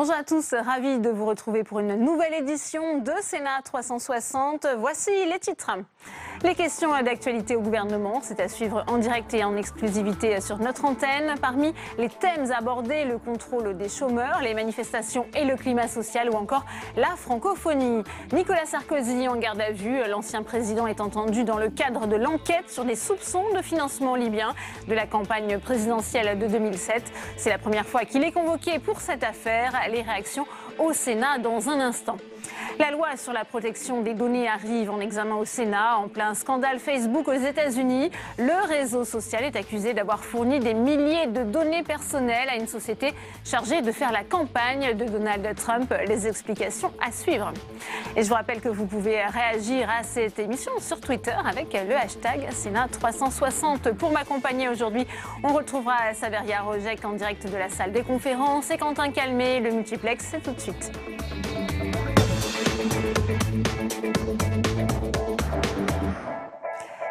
Bonjour à tous, ravi de vous retrouver pour une nouvelle édition de Sénat 360. Voici les titres. Les questions d'actualité au gouvernement, c'est à suivre en direct et en exclusivité sur notre antenne. Parmi les thèmes abordés, le contrôle des chômeurs, les manifestations et le climat social ou encore la francophonie. Nicolas Sarkozy en garde à vue, l'ancien président est entendu dans le cadre de l'enquête sur des soupçons de financement libyen de la campagne présidentielle de 2007. C'est la première fois qu'il est convoqué pour cette affaire. Les réactions au Sénat dans un instant. La loi sur la protection des données arrive en examen au Sénat. En plein scandale Facebook aux États-Unis, le réseau social est accusé d'avoir fourni des milliers de données personnelles à une société chargée de faire la campagne de Donald Trump. Les explications à suivre. Et je vous rappelle que vous pouvez réagir à cette émission sur Twitter avec le hashtag Sénat360. Pour m'accompagner aujourd'hui, on retrouvera Saveria Rojek en direct de la salle des conférences et Quentin Calmet, le multiplex, c'est tout de suite.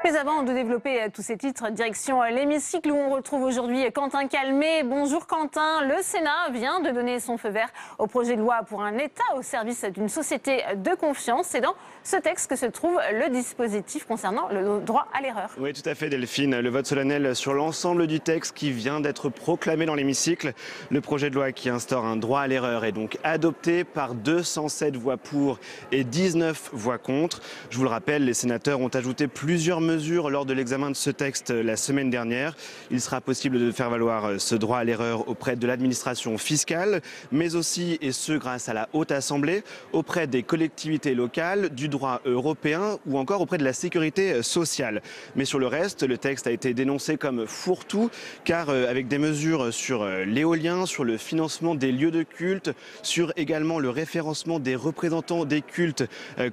Mais avant de développer tous ces titres, direction l'hémicycle où on retrouve aujourd'hui Quentin Calmet. Bonjour Quentin, le Sénat vient de donner son feu vert au projet de loi pour un État au service d'une société de confiance. C'est dans ce texte que se trouve le dispositif concernant le droit à l'erreur. Oui, tout à fait Delphine. Le vote solennel sur l'ensemble du texte qui vient d'être proclamé dans l'hémicycle. Le projet de loi qui instaure un droit à l'erreur est donc adopté par 207 voix pour et 19 voix contre. Je vous le rappelle, les sénateurs ont ajouté plusieurs mesures lors de l'examen de ce texte la semaine dernière. Il sera possible de faire valoir ce droit à l'erreur auprès de l'administration fiscale, mais aussi, et ce grâce à la Haute Assemblée, auprès des collectivités locales, du droit européen ou encore auprès de la sécurité sociale. Mais sur le reste, le texte a été dénoncé comme fourre-tout, car avec des mesures sur l'éolien, sur le financement des lieux de culte, sur également le référencement des représentants des cultes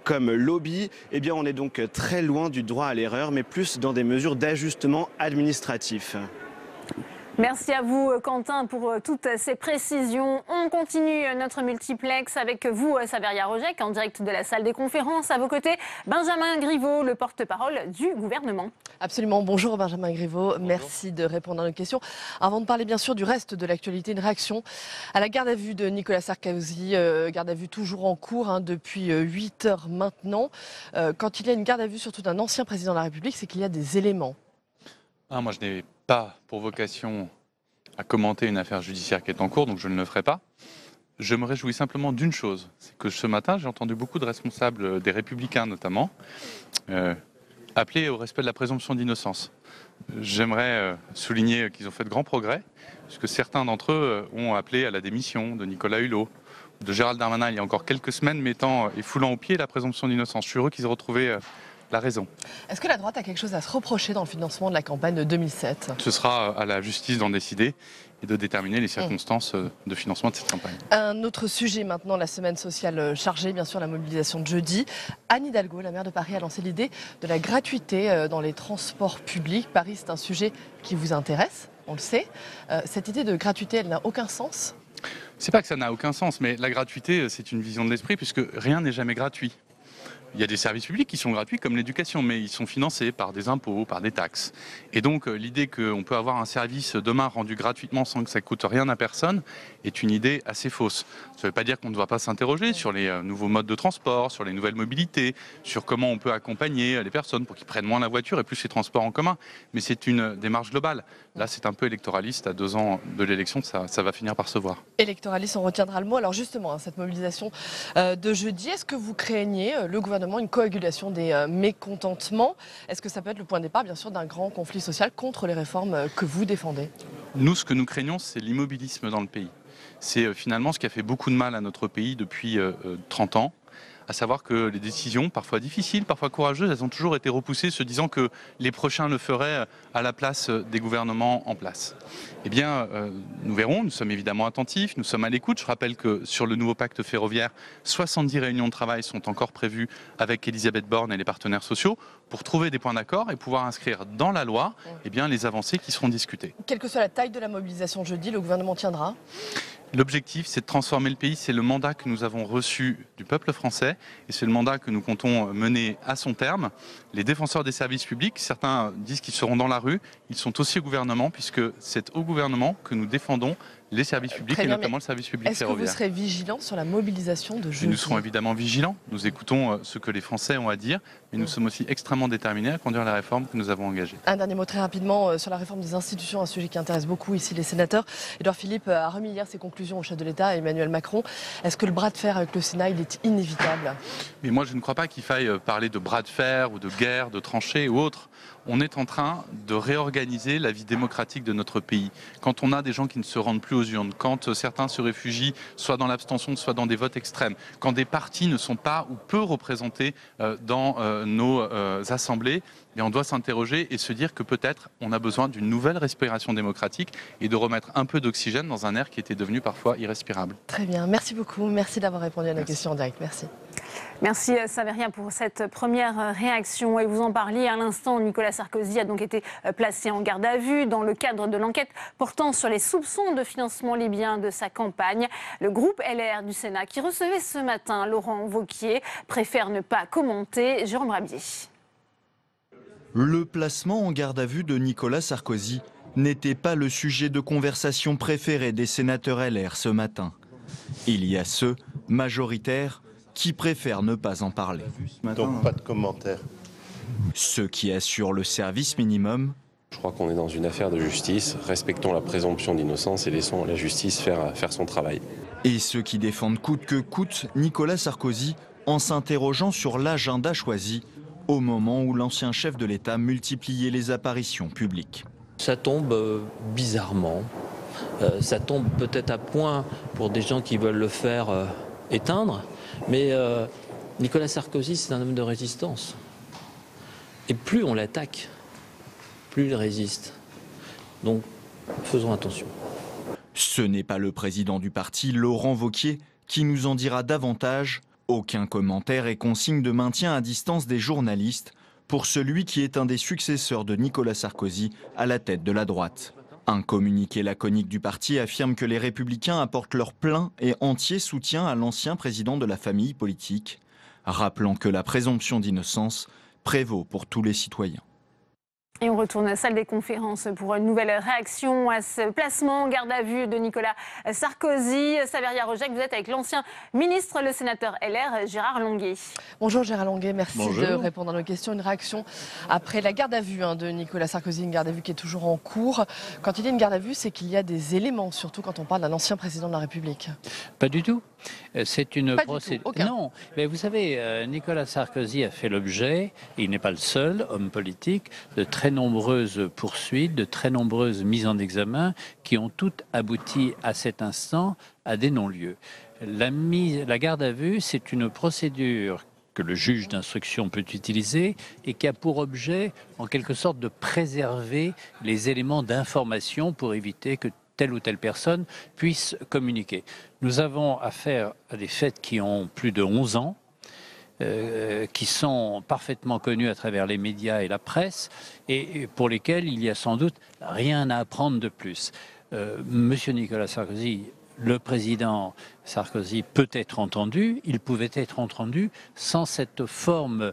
comme lobby, eh bien on est donc très loin du droit à l'erreur, mais plus dans des mesures d'ajustement administratif. Merci à vous Quentin pour toutes ces précisions. On continue notre multiplex avec vous Saveria Rojek en direct de la salle des conférences. À vos côtés, Benjamin Griveaux, le porte-parole du gouvernement. Absolument. Bonjour Benjamin Griveaux. Bonjour. Merci de répondre à nos questions. Avant de parler bien sûr du reste de l'actualité, une réaction à la garde à vue de Nicolas Sarkozy. Garde à vue toujours en cours depuis 8 heures maintenant. Quand il y a une garde à vue surtout d'un ancien président de la République, c'est qu'il y a des éléments. Moi je n'ai pas pour vocation à commenter une affaire judiciaire qui est en cours, donc je ne le ferai pas. Je me réjouis simplement d'une chose, c'est que ce matin, j'ai entendu beaucoup de responsables des Républicains notamment appeler au respect de la présomption d'innocence. J'aimerais souligner qu'ils ont fait de grands progrès, puisque certains d'entre eux ont appelé à la démission de Nicolas Hulot, de Gérald Darmanin il y a encore quelques semaines, mettant et foulant au pied la présomption d'innocence. Je suis heureux qu'ils aient retrouvé la raison. Est-ce que la droite a quelque chose à se reprocher dans le financement de la campagne de 2007 ? Ce sera à la justice d'en décider et de déterminer les circonstances de financement de cette campagne. Un autre sujet maintenant, la semaine sociale chargée, bien sûr la mobilisation de jeudi. Anne Hidalgo, la maire de Paris, a lancé l'idée de la gratuité dans les transports publics. Paris, c'est un sujet qui vous intéresse, on le sait. Cette idée de gratuité, elle n'a aucun sens ? C'est pas que ça n'a aucun sens, mais la gratuité, c'est une vision de l'esprit, puisque rien n'est jamais gratuit. Il y a des services publics qui sont gratuits comme l'éducation, mais ils sont financés par des impôts, par des taxes. Et donc l'idée qu'on peut avoir un service demain rendu gratuitement sans que ça coûte rien à personne est une idée assez fausse. Ça ne veut pas dire qu'on ne doit pas s'interroger sur les nouveaux modes de transport, sur les nouvelles mobilités, sur comment on peut accompagner les personnes pour qu'ils prennent moins la voiture et plus les transports en commun. Mais c'est une démarche globale. Là, c'est un peu électoraliste. À 2 ans de l'élection, ça va finir par se voir. Électoraliste, on retiendra le mot. Alors justement, cette mobilisation de jeudi, est-ce que vous craignez, le gouvernement, une coagulation des mécontentements? Est-ce que ça peut être le point de départ, bien sûr, d'un grand conflit social contre les réformes que vous défendez? Nous, ce que nous craignons, c'est l'immobilisme dans le pays. C'est finalement ce qui a fait beaucoup de mal à notre pays depuis 30 ans. À savoir que les décisions, parfois difficiles, parfois courageuses, elles ont toujours été repoussées, se disant que les prochains le feraient à la place des gouvernements en place. Eh bien, nous verrons, nous sommes évidemment attentifs, nous sommes à l'écoute. Je rappelle que sur le nouveau pacte ferroviaire, 70 réunions de travail sont encore prévues avec Elisabeth Borne et les partenaires sociaux pour trouver des points d'accord et pouvoir inscrire dans la loi les avancées qui seront discutées. Quelle que soit la taille de la mobilisation jeudi, le gouvernement tiendra? L'objectif, c'est de transformer le pays. C'est le mandat que nous avons reçu du peuple français et c'est le mandat que nous comptons mener à son terme. Les défenseurs des services publics, certains disent qu'ils seront dans la rue. Ils sont aussi au gouvernement puisque c'est au gouvernement que nous défendons les services publics Très et bien, notamment le service public est-ce que vous ferroviaire. serez vigilant sur la mobilisation de jeudi? Nous serons évidemment vigilants, nous écoutons ce que les Français ont à dire, mais nous sommes aussi extrêmement déterminés à conduire la réforme que nous avons engagée. Un dernier mot très rapidement sur la réforme des institutions, un sujet qui intéresse beaucoup ici les sénateurs. Édouard Philippe a remis hier ses conclusions au chef de l'État, Emmanuel Macron. Est-ce que le bras de fer avec le Sénat, il est inévitable? Mais moi je ne crois pas qu'il faille parler de bras de fer ou de guerre, de tranchées ou autre. On est en train de réorganiser la vie démocratique de notre pays. Quand on a des gens qui ne se rendent plus aux urnes, quand certains se réfugient soit dans l'abstention, soit dans des votes extrêmes, quand des partis ne sont pas ou peu représentés dans nos assemblées, et on doit s'interroger et se dire que peut-être on a besoin d'une nouvelle respiration démocratique et de remettre un peu d'oxygène dans un air qui était devenu parfois irrespirable. Très bien, merci beaucoup. Merci d'avoir répondu à nos questions en direct. Merci. Merci Saveria pour cette première réaction. Et vous en parliez à l'instant, Nicolas Sarkozy a donc été placé en garde à vue dans le cadre de l'enquête portant sur les soupçons de financement libyen de sa campagne. Le groupe LR du Sénat, qui recevait ce matin Laurent Wauquiez, préfère ne pas commenter. Jérôme Rabier. Le placement en garde à vue de Nicolas Sarkozy n'était pas le sujet de conversation préféré des sénateurs LR ce matin. Il y a ceux, majoritaires, qui préfèrent ne pas en parler. Donc pas de commentaires. Ceux qui assurent le service minimum. Je crois qu'on est dans une affaire de justice. Respectons la présomption d'innocence et laissons la justice faire son travail. Et ceux qui défendent coûte que coûte Nicolas Sarkozy en s'interrogeant sur l'agenda choisi au moment où l'ancien chef de l'État multipliait les apparitions publiques. Ça tombe bizarrement. Ça tombe peut-être à point pour des gens qui veulent le faire éteindre. Mais Nicolas Sarkozy, c'est un homme de résistance. Et plus on l'attaque, plus il résiste. Donc, faisons attention. Ce n'est pas le président du parti, Laurent Wauquiez, qui nous en dira davantage. Aucun commentaire et consigne de maintien à distance des journalistes pour celui qui est un des successeurs de Nicolas Sarkozy à la tête de la droite. Un communiqué laconique du parti affirme que les Républicains apportent leur plein et entier soutien à l'ancien président de la famille politique, rappelant que la présomption d'innocence prévaut pour tous les citoyens. Et on retourne à la salle des conférences pour une nouvelle réaction à ce placement en garde à vue de Nicolas Sarkozy. Saveria Rojek, vous êtes avec l'ancien ministre, le sénateur LR, Gérard Longuet. Bonjour Gérard Longuet, merci Bonjour. de répondre à nos questions. Une réaction après la garde à vue de Nicolas Sarkozy, une garde à vue qui est toujours en cours. Quand il y a une garde à vue, c'est qu'il y a des éléments, surtout quand on parle d'un ancien président de la République. Pas du tout. C'est une Pas du procédure. tout, aucun. Non, mais vous savez, Nicolas Sarkozy a fait l'objet, et il n'est pas le seul homme politique, de très nombreuses poursuites, de très nombreuses mises en examen qui ont toutes abouti à cet instant à des non-lieux. La garde à vue, c'est une procédure que le juge d'instruction peut utiliser et qui a pour objet, en quelque sorte, de préserver les éléments d'information pour éviter que telle ou telle personne puisse communiquer. Nous avons affaire à des faits qui ont plus de 11 ans, qui sont parfaitement connus à travers les médias et la presse, et pour lesquels il y a sans doute rien à apprendre de plus. Monsieur Nicolas Sarkozy, le président Sarkozy peut être entendu, il pouvait être entendu sans cette forme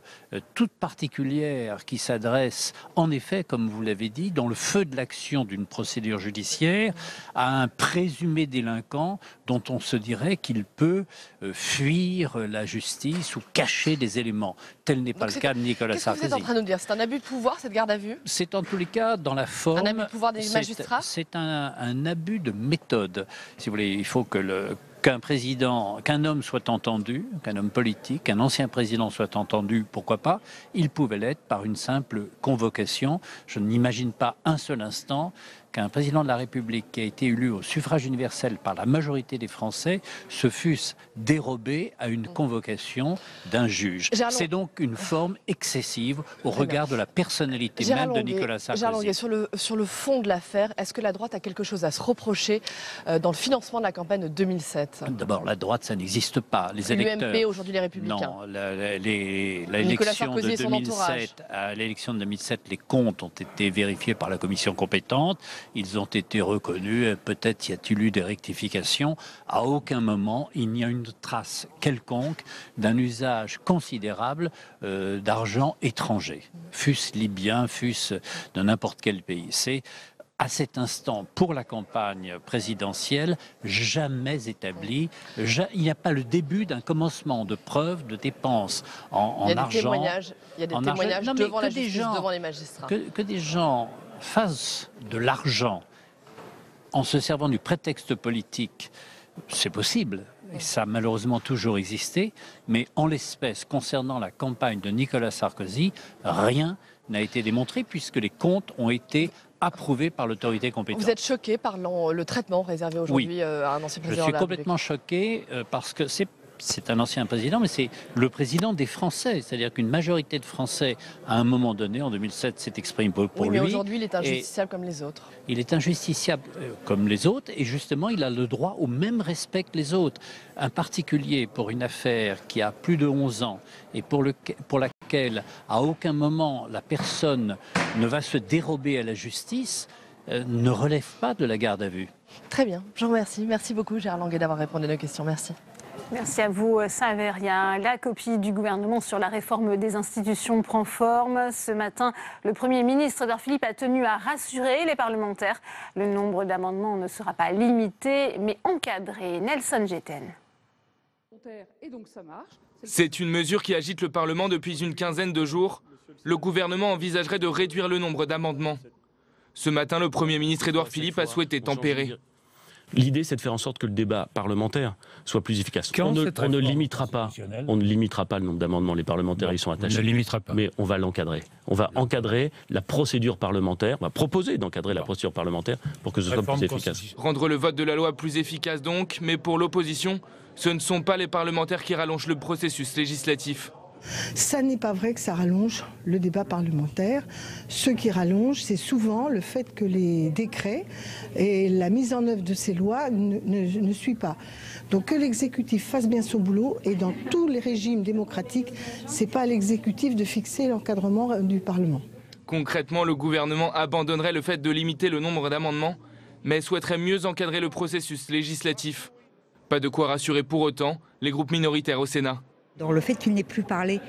toute particulière qui s'adresse, en effet, comme vous l'avez dit, dans le feu de l'action d'une procédure judiciaire, à un présumé délinquant dont on se dirait qu'il peut fuir la justice ou cacher des éléments. Tel n'est pas le cas de Nicolas Sarkozy. Qu'est-ce que vous êtes en train de nous dire? C'est un abus de pouvoir, cette garde à vue? C'est en tous les cas, dans la forme... Un abus de pouvoir des magistrats? C'est un abus de méthode. Si vous voulez, il faut que qu'un homme soit entendu, qu'un homme politique, qu'un ancien président soit entendu, pourquoi pas. Il pouvait l'être par une simple convocation. Je n'imagine pas un seul instant qu'un président de la République qui a été élu au suffrage universel par la majorité des Français se fût dérobé à une convocation d'un juge. C'est donc une forme excessive au regard de la personnalité même de Nicolas Sarkozy. Gérard Longuet, sur le fond de l'affaire, est-ce que la droite a quelque chose à se reprocher dans le financement de la campagne de 2007? D'abord, la droite, ça n'existe pas. Les électeurs... L'UMP, aujourd'hui les Républicains. Non, l'élection de 2007, à l'élection de 2007, les comptes ont été vérifiés par la commission compétente. Ils ont été reconnus. Peut-être y a-t-il eu des rectifications. À aucun moment, il n'y a une trace quelconque d'un usage considérable d'argent étranger, fût-ce libyen, fût-ce de n'importe quel pays. C'est à cet instant, pour la campagne présidentielle, jamais établi. Il n'y a pas le début d'un commencement de preuves de dépenses en argent. Il y a des témoignages devant la justice, devant les magistrats. Que des gens fassent de l'argent en se servant du prétexte politique, c'est possible. Et ça a malheureusement toujours existé. Mais en l'espèce, concernant la campagne de Nicolas Sarkozy, rien n'a été démontré puisque les comptes ont été approuvés par l'autorité compétente. Vous êtes choqué par le traitement réservé aujourd'hui à un ancien président? Je suis complètement choqué parce que c'est un ancien président, mais c'est le président des Français. C'est-à-dire qu'une majorité de Français, à un moment donné, en 2007, s'est exprimée pour lui. Mais aujourd'hui, il est injusticiable comme les autres. Il est injusticiable comme les autres, et justement, il a le droit au même respect que les autres. Un particulier pour une affaire qui a plus de 11 ans, et pour laquelle, à aucun moment, la personne ne va se dérober à la justice, ne relève pas de la garde à vue. Très bien, je vous remercie. Merci beaucoup, Gérard Longuet, d'avoir répondu à nos questions. Merci. Merci à vous, Saveria. La copie du gouvernement sur la réforme des institutions prend forme. Ce matin, le Premier ministre Édouard Philippe a tenu à rassurer les parlementaires. Le nombre d'amendements ne sera pas limité, mais encadré. Nelson Géten. C'est une mesure qui agite le Parlement depuis une quinzaine de jours. Le gouvernement envisagerait de réduire le nombre d'amendements. Ce matin, le Premier ministre Édouard Philippe a souhaité tempérer. L'idée, c'est de faire en sorte que le débat parlementaire soit plus efficace. On ne limitera pas le nombre d'amendements. Les parlementaires y sont attachés. Mais on va l'encadrer. On va encadrer la procédure parlementaire. On va proposer d'encadrer la procédure parlementaire pour que ce soit plus efficace. Rendre le vote de la loi plus efficace donc, mais pour l'opposition, ce ne sont pas les parlementaires qui rallongent le processus législatif. Ça n'est pas vrai que ça rallonge le débat parlementaire. Ce qui rallonge, c'est souvent le fait que les décrets et la mise en œuvre de ces lois ne suivent pas. Donc que l'exécutif fasse bien son boulot, et dans tous les régimes démocratiques, ce n'est pas à l'exécutif de fixer l'encadrement du Parlement. Concrètement, le gouvernement abandonnerait le fait de limiter le nombre d'amendements, mais souhaiterait mieux encadrer le processus législatif. Pas de quoi rassurer pour autant les groupes minoritaires au Sénat. Dans le fait qu'il n'ait plus parlé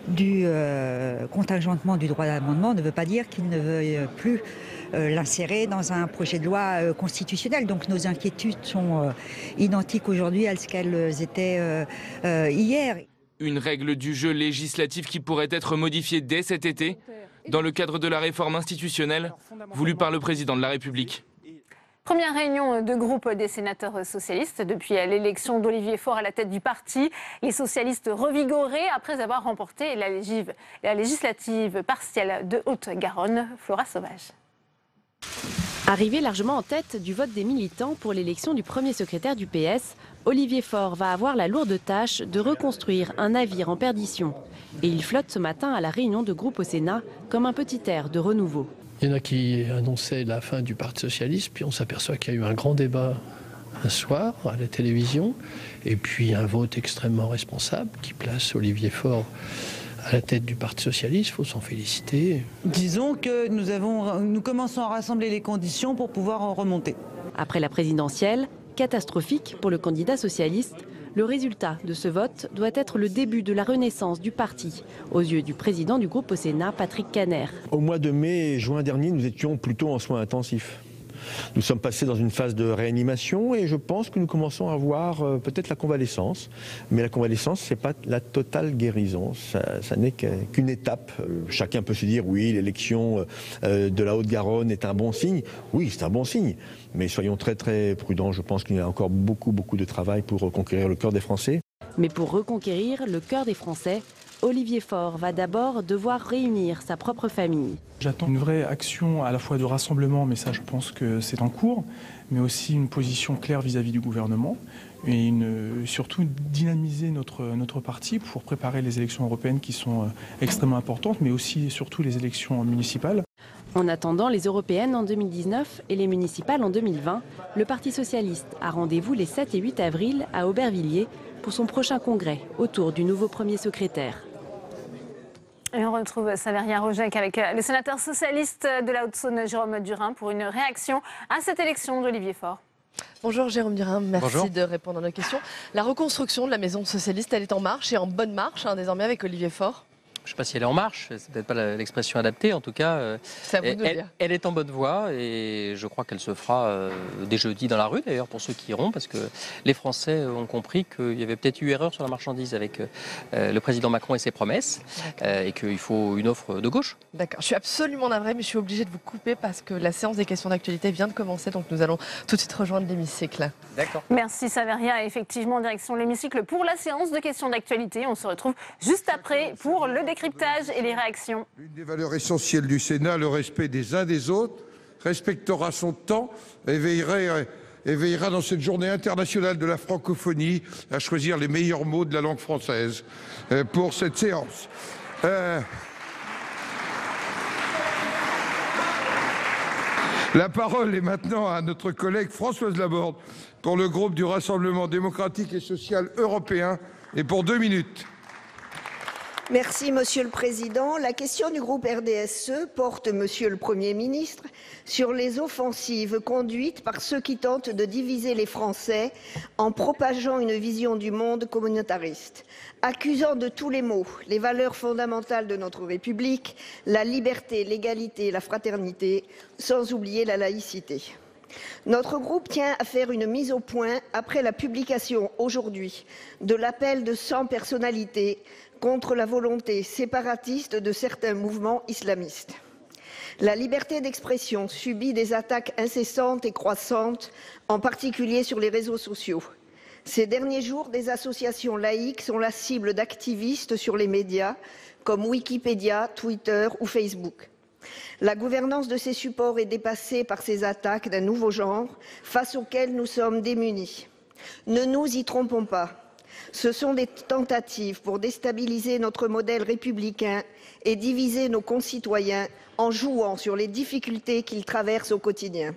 du contingentement du droit d'amendement ne veut pas dire qu'il ne veuille plus l'insérer dans un projet de loi constitutionnel. Donc nos inquiétudes sont identiques aujourd'hui à ce qu'elles étaient hier. Une règle du jeu législatif qui pourrait être modifiée dès cet été, dans le cadre de la réforme institutionnelle voulue par le président de la République. Première réunion de groupe des sénateurs socialistes depuis l'élection d'Olivier Faure à la tête du parti. Les socialistes revigorés après avoir remporté la législative partielle de Haute-Garonne. Flora Sauvage. Arrivé largement en tête du vote des militants pour l'élection du premier secrétaire du PS, Olivier Faure va avoir la lourde tâche de reconstruire un navire en perdition. Et il flotte ce matin à la réunion de groupe au Sénat comme un petit air de renouveau. Il y en a qui annonçaient la fin du Parti socialiste, puis on s'aperçoit qu'il y a eu un grand débat un soir à la télévision, et puis un vote extrêmement responsable qui place Olivier Faure à la tête du Parti socialiste. Il faut s'en féliciter. Disons que nous commençons à rassembler les conditions pour pouvoir en remonter. Après la présidentielle, catastrophique pour le candidat socialiste, le résultat de ce vote doit être le début de la renaissance du parti, aux yeux du président du groupe au Sénat, Patrick Kanner. Au mois de mai et juin dernier, nous étions plutôt en soins intensifs. Nous sommes passés dans une phase de réanimation et je pense que nous commençons à voir peut-être la convalescence. Mais la convalescence, ce n'est pas la totale guérison, ça n'est qu'une étape. Chacun peut se dire, oui, l'élection de la Haute-Garonne est un bon signe. Oui, c'est un bon signe. Mais soyons très très prudents, je pense qu'il y a encore beaucoup de travail pour reconquérir le cœur des Français. Mais pour reconquérir le cœur des Français, Olivier Faure va d'abord devoir réunir sa propre famille. J'attends une vraie action à la fois de rassemblement, mais ça je pense que c'est en cours, mais aussi une position claire vis-à-vis du gouvernement et surtout dynamiser notre parti pour préparer les élections européennes qui sont extrêmement importantes, mais aussi et surtout les élections municipales. En attendant les européennes en 2019 et les municipales en 2020, le Parti socialiste a rendez-vous les 7 et 8 avril à Aubervilliers pour son prochain congrès autour du nouveau premier secrétaire. Et on retrouve Saveria Rojek avec le sénateur socialiste de la Haute-Saône, Jérôme Durin, pour une réaction à cette élection d'Olivier Faure. Bonjour Jérôme Durin, merci Bonjour. de répondre à nos questions. La reconstruction de la maison socialiste, elle est en marche et en bonne marche désormais avec Olivier Faure. je ne sais pas si elle est en marche, c'est peut-être pas l'expression adaptée, en tout cas, elle est en bonne voie et je crois qu'elle se fera dès jeudi dans la rue d'ailleurs pour ceux qui iront, parce que les Français ont compris qu'il y avait peut-être eu erreur sur la marchandise avec le président Macron et ses promesses et qu'il faut une offre de gauche. D'accord, je suis absolument navrée mais je suis obligée de vous couper parce que la séance des questions d'actualité vient de commencer, donc nous allons tout de suite rejoindre l'hémicycle. D'accord. Merci Saveria, effectivement en direction de l'hémicycle pour la séance de questions d'actualité. On se retrouve juste après pour le décryptage et les réactions. L'une des valeurs essentielles du Sénat, le respect des uns des autres, respectera son temps et veillera dans cette journée internationale de la francophonie à choisir les meilleurs mots de la langue française pour cette séance. La parole est maintenant à notre collègue Françoise Laborde pour le groupe du Rassemblement démocratique et social européen et pour 2 minutes. Merci Monsieur le Président. La question du groupe RDSE porte, Monsieur le Premier ministre, sur les offensives conduites par ceux qui tentent de diviser les Français en propageant une vision du monde communautariste, accusant de tous les maux les valeurs fondamentales de notre République, la liberté, l'égalité, la fraternité, sans oublier la laïcité. Notre groupe tient à faire une mise au point après la publication aujourd'hui de l'appel de 100 personnalités contre la volonté séparatiste de certains mouvements islamistes. La liberté d'expression subit des attaques incessantes et croissantes, en particulier sur les réseaux sociaux. Ces derniers jours, des associations laïques sont la cible d'activistes sur les médias comme Wikipédia, Twitter ou Facebook. La gouvernance de ces supports est dépassée par ces attaques d'un nouveau genre face auxquelles nous sommes démunis. Ne nous y trompons pas. Ce sont des tentatives pour déstabiliser notre modèle républicain et diviser nos concitoyens en jouant sur les difficultés qu'ils traversent au quotidien.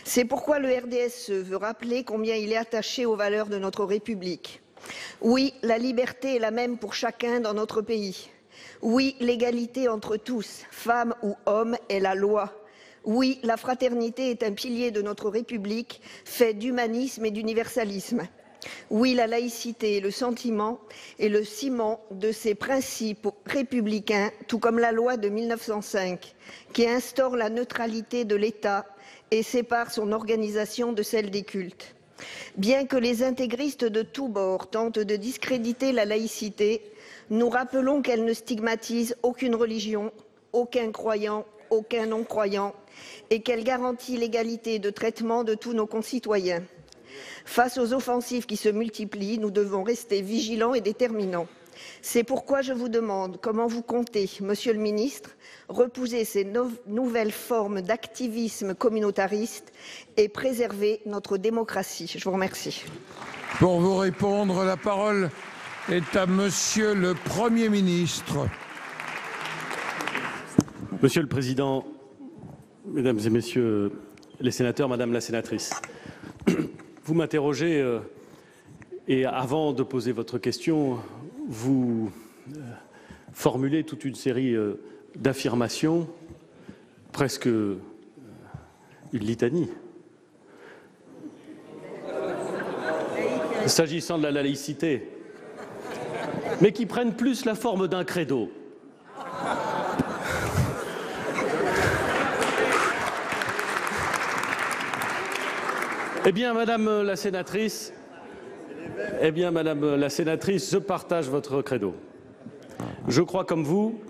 C'est pourquoi le RDSE veut rappeler combien il est attaché aux valeurs de notre République. Oui, la liberté est la même pour chacun dans notre pays. Oui, l'égalité entre tous, femmes ou hommes, est la loi. Oui, la fraternité est un pilier de notre République fait d'humanisme et d'universalisme. Oui, la laïcité est le sentiment et le ciment de ces principes républicains, tout comme la loi de 1905, qui instaure la neutralité de l'État et sépare son organisation de celle des cultes. Bien que les intégristes de tous bords tentent de discréditer la laïcité, nous rappelons qu'elle ne stigmatise aucune religion, aucun croyant, aucun non-croyant, et qu'elle garantit l'égalité de traitement de tous nos concitoyens. Face aux offensives qui se multiplient, nous devons rester vigilants et déterminants. C'est pourquoi je vous demande comment vous comptez, Monsieur le Ministre, repousser ces nouvelles formes d'activisme communautariste et préserver notre démocratie. Je vous remercie. Pour vous répondre, la parole est à Monsieur le Premier ministre. Monsieur le Président, Mesdames et Messieurs les sénateurs, Madame la sénatrice, vous m'interrogez et avant de poser votre question, vous formulez toute une série d'affirmations, presque une litanie. S'agissant de la laïcité, mais qui prennent plus la forme d'un credo. Eh bien, Madame la sénatrice, je partage votre credo. Je crois comme vous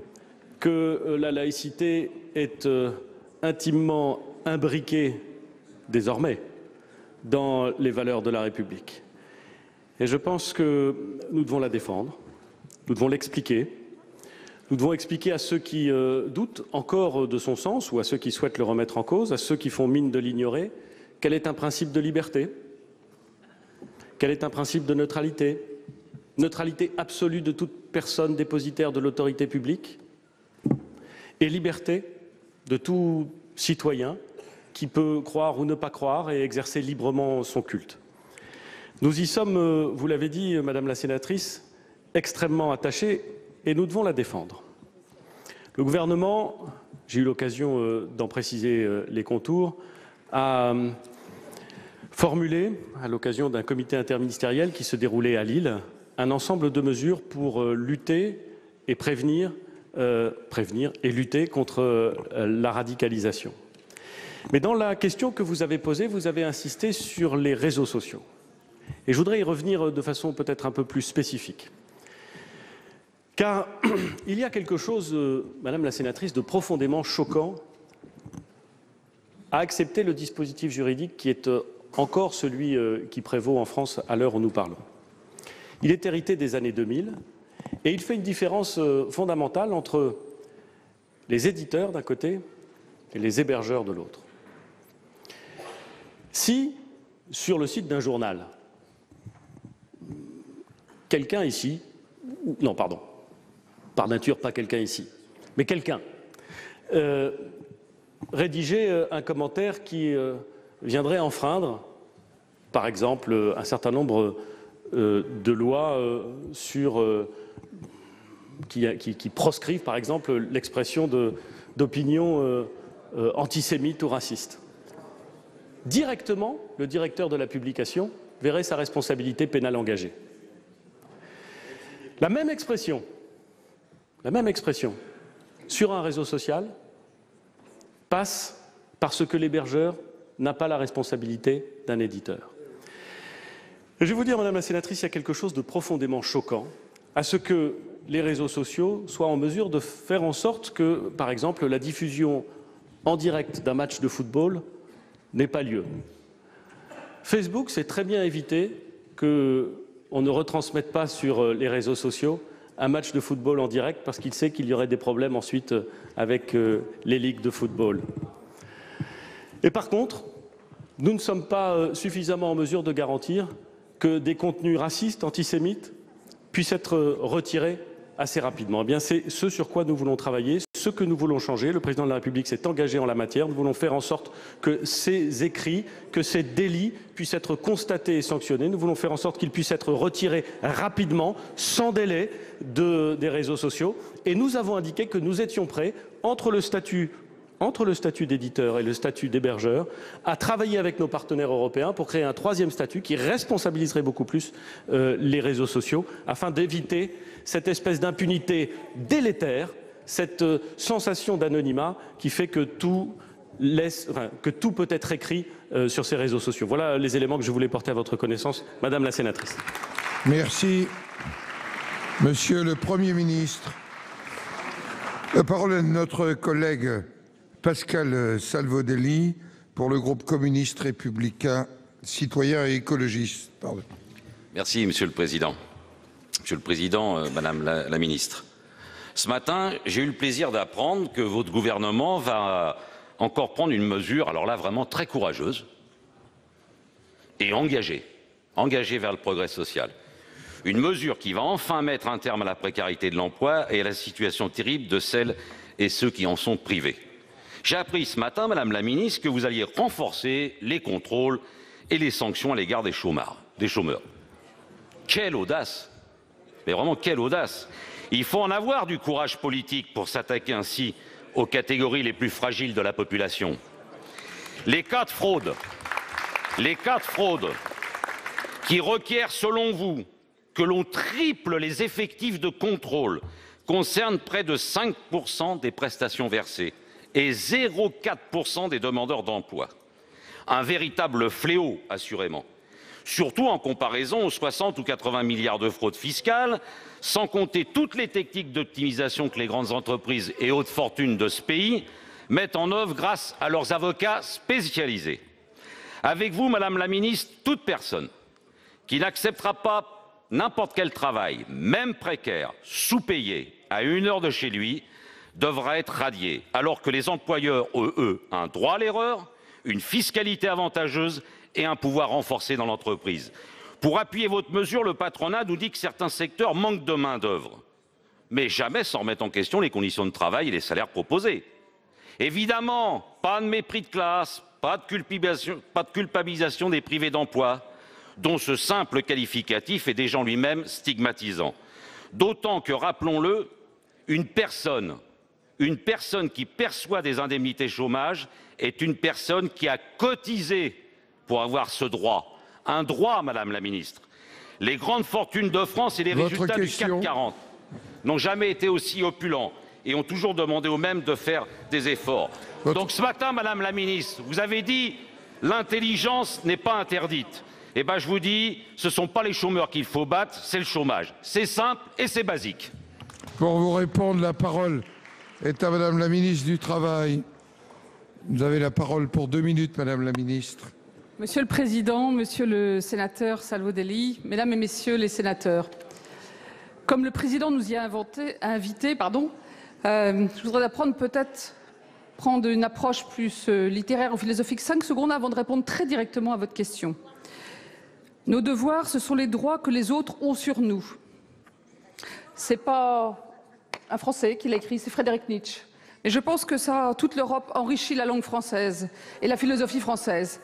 que la laïcité est intimement imbriquée désormais dans les valeurs de la République. Et je pense que nous devons la défendre, nous devons l'expliquer. Nous devons expliquer à ceux qui doutent encore de son sens ou à ceux qui souhaitent le remettre en cause, à ceux qui font mine de l'ignorer, quel est un principe de liberté, quel est un principe de neutralité, neutralité absolue de toute personne dépositaire de l'autorité publique et liberté de tout citoyen qui peut croire ou ne pas croire et exercer librement son culte. Nous y sommes, vous l'avez dit, Madame la sénatrice, extrêmement attachés et nous devons la défendre. Le gouvernement, j'ai eu l'occasion d'en préciser les contours, a formulé, à l'occasion d'un comité interministériel qui se déroulait à Lille, un ensemble de mesures pour lutter et prévenir prévenir et lutter contre la radicalisation. Mais dans la question que vous avez posée, vous avez insisté sur les réseaux sociaux. Et je voudrais y revenir de façon peut-être un peu plus spécifique. Car il y a quelque chose, Madame la sénatrice, de profondément choquant à accepter le dispositif juridique qui est encore celui qui prévaut en France à l'heure où nous parlons. Il est hérité des années 2000 et il fait une différence fondamentale entre les éditeurs d'un côté et les hébergeurs de l'autre. Si, sur le site d'un journal, quelqu'un ici, non pardon, par nature pas quelqu'un ici, mais quelqu'un rédigeait un commentaire qui viendrait enfreindre, par exemple, un certain nombre de lois qui proscrivent, par exemple, l'expression d'opinions antisémites ou racistes. Directement, le directeur de la publication verrait sa responsabilité pénale engagée. La même expression sur un réseau social passe parce que l'hébergeur n'a pas la responsabilité d'un éditeur. Et je vais vous dire, Madame la sénatrice, il y a quelque chose de profondément choquant à ce que les réseaux sociaux soient en mesure de faire en sorte que, par exemple, la diffusion en direct d'un match de football n'ait pas lieu. Facebook sait très bien éviter qu'on ne retransmette pas sur les réseaux sociaux un match de football en direct parce qu'il sait qu'il y aurait des problèmes ensuite avec les ligues de football. Et par contre, nous ne sommes pas suffisamment en mesure de garantir que des contenus racistes, antisémites, puissent être retirés assez rapidement. Eh bien, c'est ce sur quoi nous voulons travailler, ce que nous voulons changer. Le président de la République s'est engagé en la matière. Nous voulons faire en sorte que ces écrits, que ces délits puissent être constatés et sanctionnés. Nous voulons faire en sorte qu'ils puissent être retirés rapidement, sans délai, des réseaux sociaux. Et nous avons indiqué que nous étions prêts, entre le statut d'éditeur et le statut d'hébergeur, à travailler avec nos partenaires européens pour créer un troisième statut qui responsabiliserait beaucoup plus les réseaux sociaux afin d'éviter cette espèce d'impunité délétère, cette sensation d'anonymat qui fait que tout peut être écrit sur ces réseaux sociaux. Voilà les éléments que je voulais porter à votre connaissance, Madame la sénatrice. Merci. Monsieur le Premier ministre, la parole est de notre collègue Pascal Salvodelli pour le groupe communiste républicain citoyen et écologiste. Pardon. Merci, Monsieur le Président. Monsieur le Président, Madame la Ministre. Ce matin, j'ai eu le plaisir d'apprendre que votre gouvernement va encore prendre une mesure, alors là vraiment très courageuse et engagée vers le progrès social. Une mesure qui va enfin mettre un terme à la précarité de l'emploi et à la situation terrible de celles et ceux qui en sont privés. J'ai appris ce matin, Madame la Ministre, que vous alliez renforcer les contrôles et les sanctions à l'égard des chômeurs. Quelle audace! Mais vraiment, quelle audace! Il faut en avoir du courage politique pour s'attaquer ainsi aux catégories les plus fragiles de la population. Les cas de fraude qui requièrent, selon vous, que l'on triple les effectifs de contrôle concernent près de 5% des prestations versées et 0,4% des demandeurs d'emploi. Un véritable fléau, assurément. Surtout en comparaison aux 60 ou 80 milliards de fraude fiscale, sans compter toutes les techniques d'optimisation que les grandes entreprises et hautes fortunes de ce pays mettent en œuvre grâce à leurs avocats spécialisés. Avec vous, Madame la Ministre, toute personne qui n'acceptera pas n'importe quel travail, même précaire, sous-payé, à 1 heure de chez lui, devra être radié, alors que les employeurs, eux, ont un droit à l'erreur, une fiscalité avantageuse et un pouvoir renforcé dans l'entreprise. Pour appuyer votre mesure, le patronat nous dit que certains secteurs manquent de main-d'œuvre, mais jamais sans remettre en question les conditions de travail et les salaires proposés. Évidemment, pas de mépris de classe, pas de culpabilisation des privés d'emploi, dont ce simple qualificatif est déjà en lui-même stigmatisant. D'autant que, rappelons-le, une personne qui perçoit des indemnités chômage est une personne qui a cotisé pour avoir ce droit. Un droit, Madame la Ministre. Les grandes fortunes de France et les résultats du CAC 40 n'ont jamais été aussi opulents. et ont toujours demandé aux mêmes de faire des efforts. Donc ce matin, Madame la Ministre, vous avez dit l'intelligence n'est pas interdite. Eh bien, je vous dis, ce ne sont pas les chômeurs qu'il faut battre, c'est le chômage. C'est simple et c'est basique. Pour vous répondre, la parole est à Madame la Ministre du Travail. Vous avez la parole pour 2 minutes, Madame la Ministre. Monsieur le Président, Monsieur le Sénateur Salvodelli, Mesdames et Messieurs les Sénateurs, comme le Président nous y a invités, je voudrais prendre une approche plus littéraire ou philosophique. 5 secondes avant de répondre très directement à votre question. Nos devoirs, ce sont les droits que les autres ont sur nous. C'est pas un Français qui l'a écrit, c'est Frédéric Nietzsche. Et je pense que ça, toute l'Europe enrichit la langue française et la philosophie française.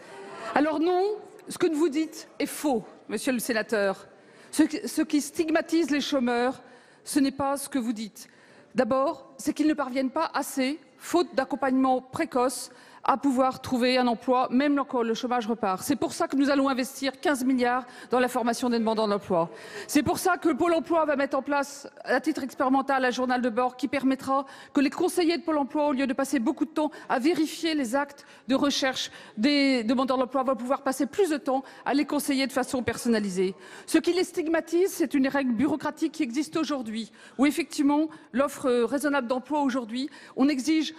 Alors non, ce que vous dites est faux, Monsieur le Sénateur. Ce qui stigmatise les chômeurs, ce n'est pas ce que vous dites. D'abord, c'est qu'ils ne parviennent pas assez, faute d'accompagnement précoce, à pouvoir trouver un emploi, même quand le chômage repart. C'est pour ça que nous allons investir 15 milliards dans la formation des demandeurs d'emploi. C'est pour ça que Pôle emploi va mettre en place, à titre expérimental, un journal de bord qui permettra que les conseillers de Pôle emploi, au lieu de passer beaucoup de temps à vérifier les actes de recherche des demandeurs d'emploi, vont pouvoir passer plus de temps à les conseiller de façon personnalisée. Ce qui les stigmatise, c'est une règle bureaucratique qui existe aujourd'hui, où effectivement, l'offre raisonnable d'emploi aujourd'hui, on exige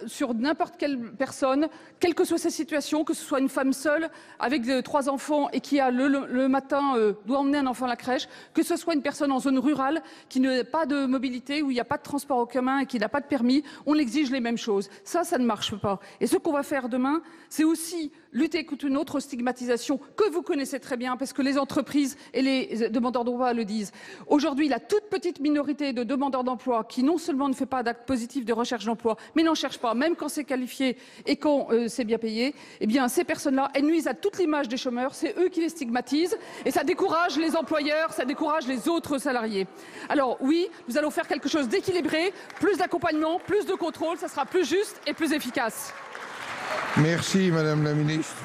sur n'importe quelle personne, quelle que soit sa situation, que ce soit une femme seule avec 3 enfants et qui a le matin doit emmener un enfant à la crèche, que ce soit une personne en zone rurale qui n'a pas de mobilité, où il n'y a pas de transport en commun et qui n'a pas de permis, on exige les mêmes choses. Ça ne marche pas. Et ce qu'on va faire demain, c'est aussi lutter contre une autre stigmatisation que vous connaissez très bien, parce que les entreprises et les demandeurs d'emploi le disent. Aujourd'hui, la toute petite minorité de demandeurs d'emploi qui non seulement ne fait pas d'acte positif de recherche d'emploi, mais n'en cherche pas, même quand c'est qualifié et quand c'est bien payé, eh bien ces personnes-là, elles nuisent à toute l'image des chômeurs, c'est eux qui les stigmatisent, et ça décourage les employeurs, ça décourage les autres salariés. Alors oui, nous allons faire quelque chose d'équilibré, plus d'accompagnement, plus de contrôle, ça sera plus juste et plus efficace. Merci Madame la Ministre.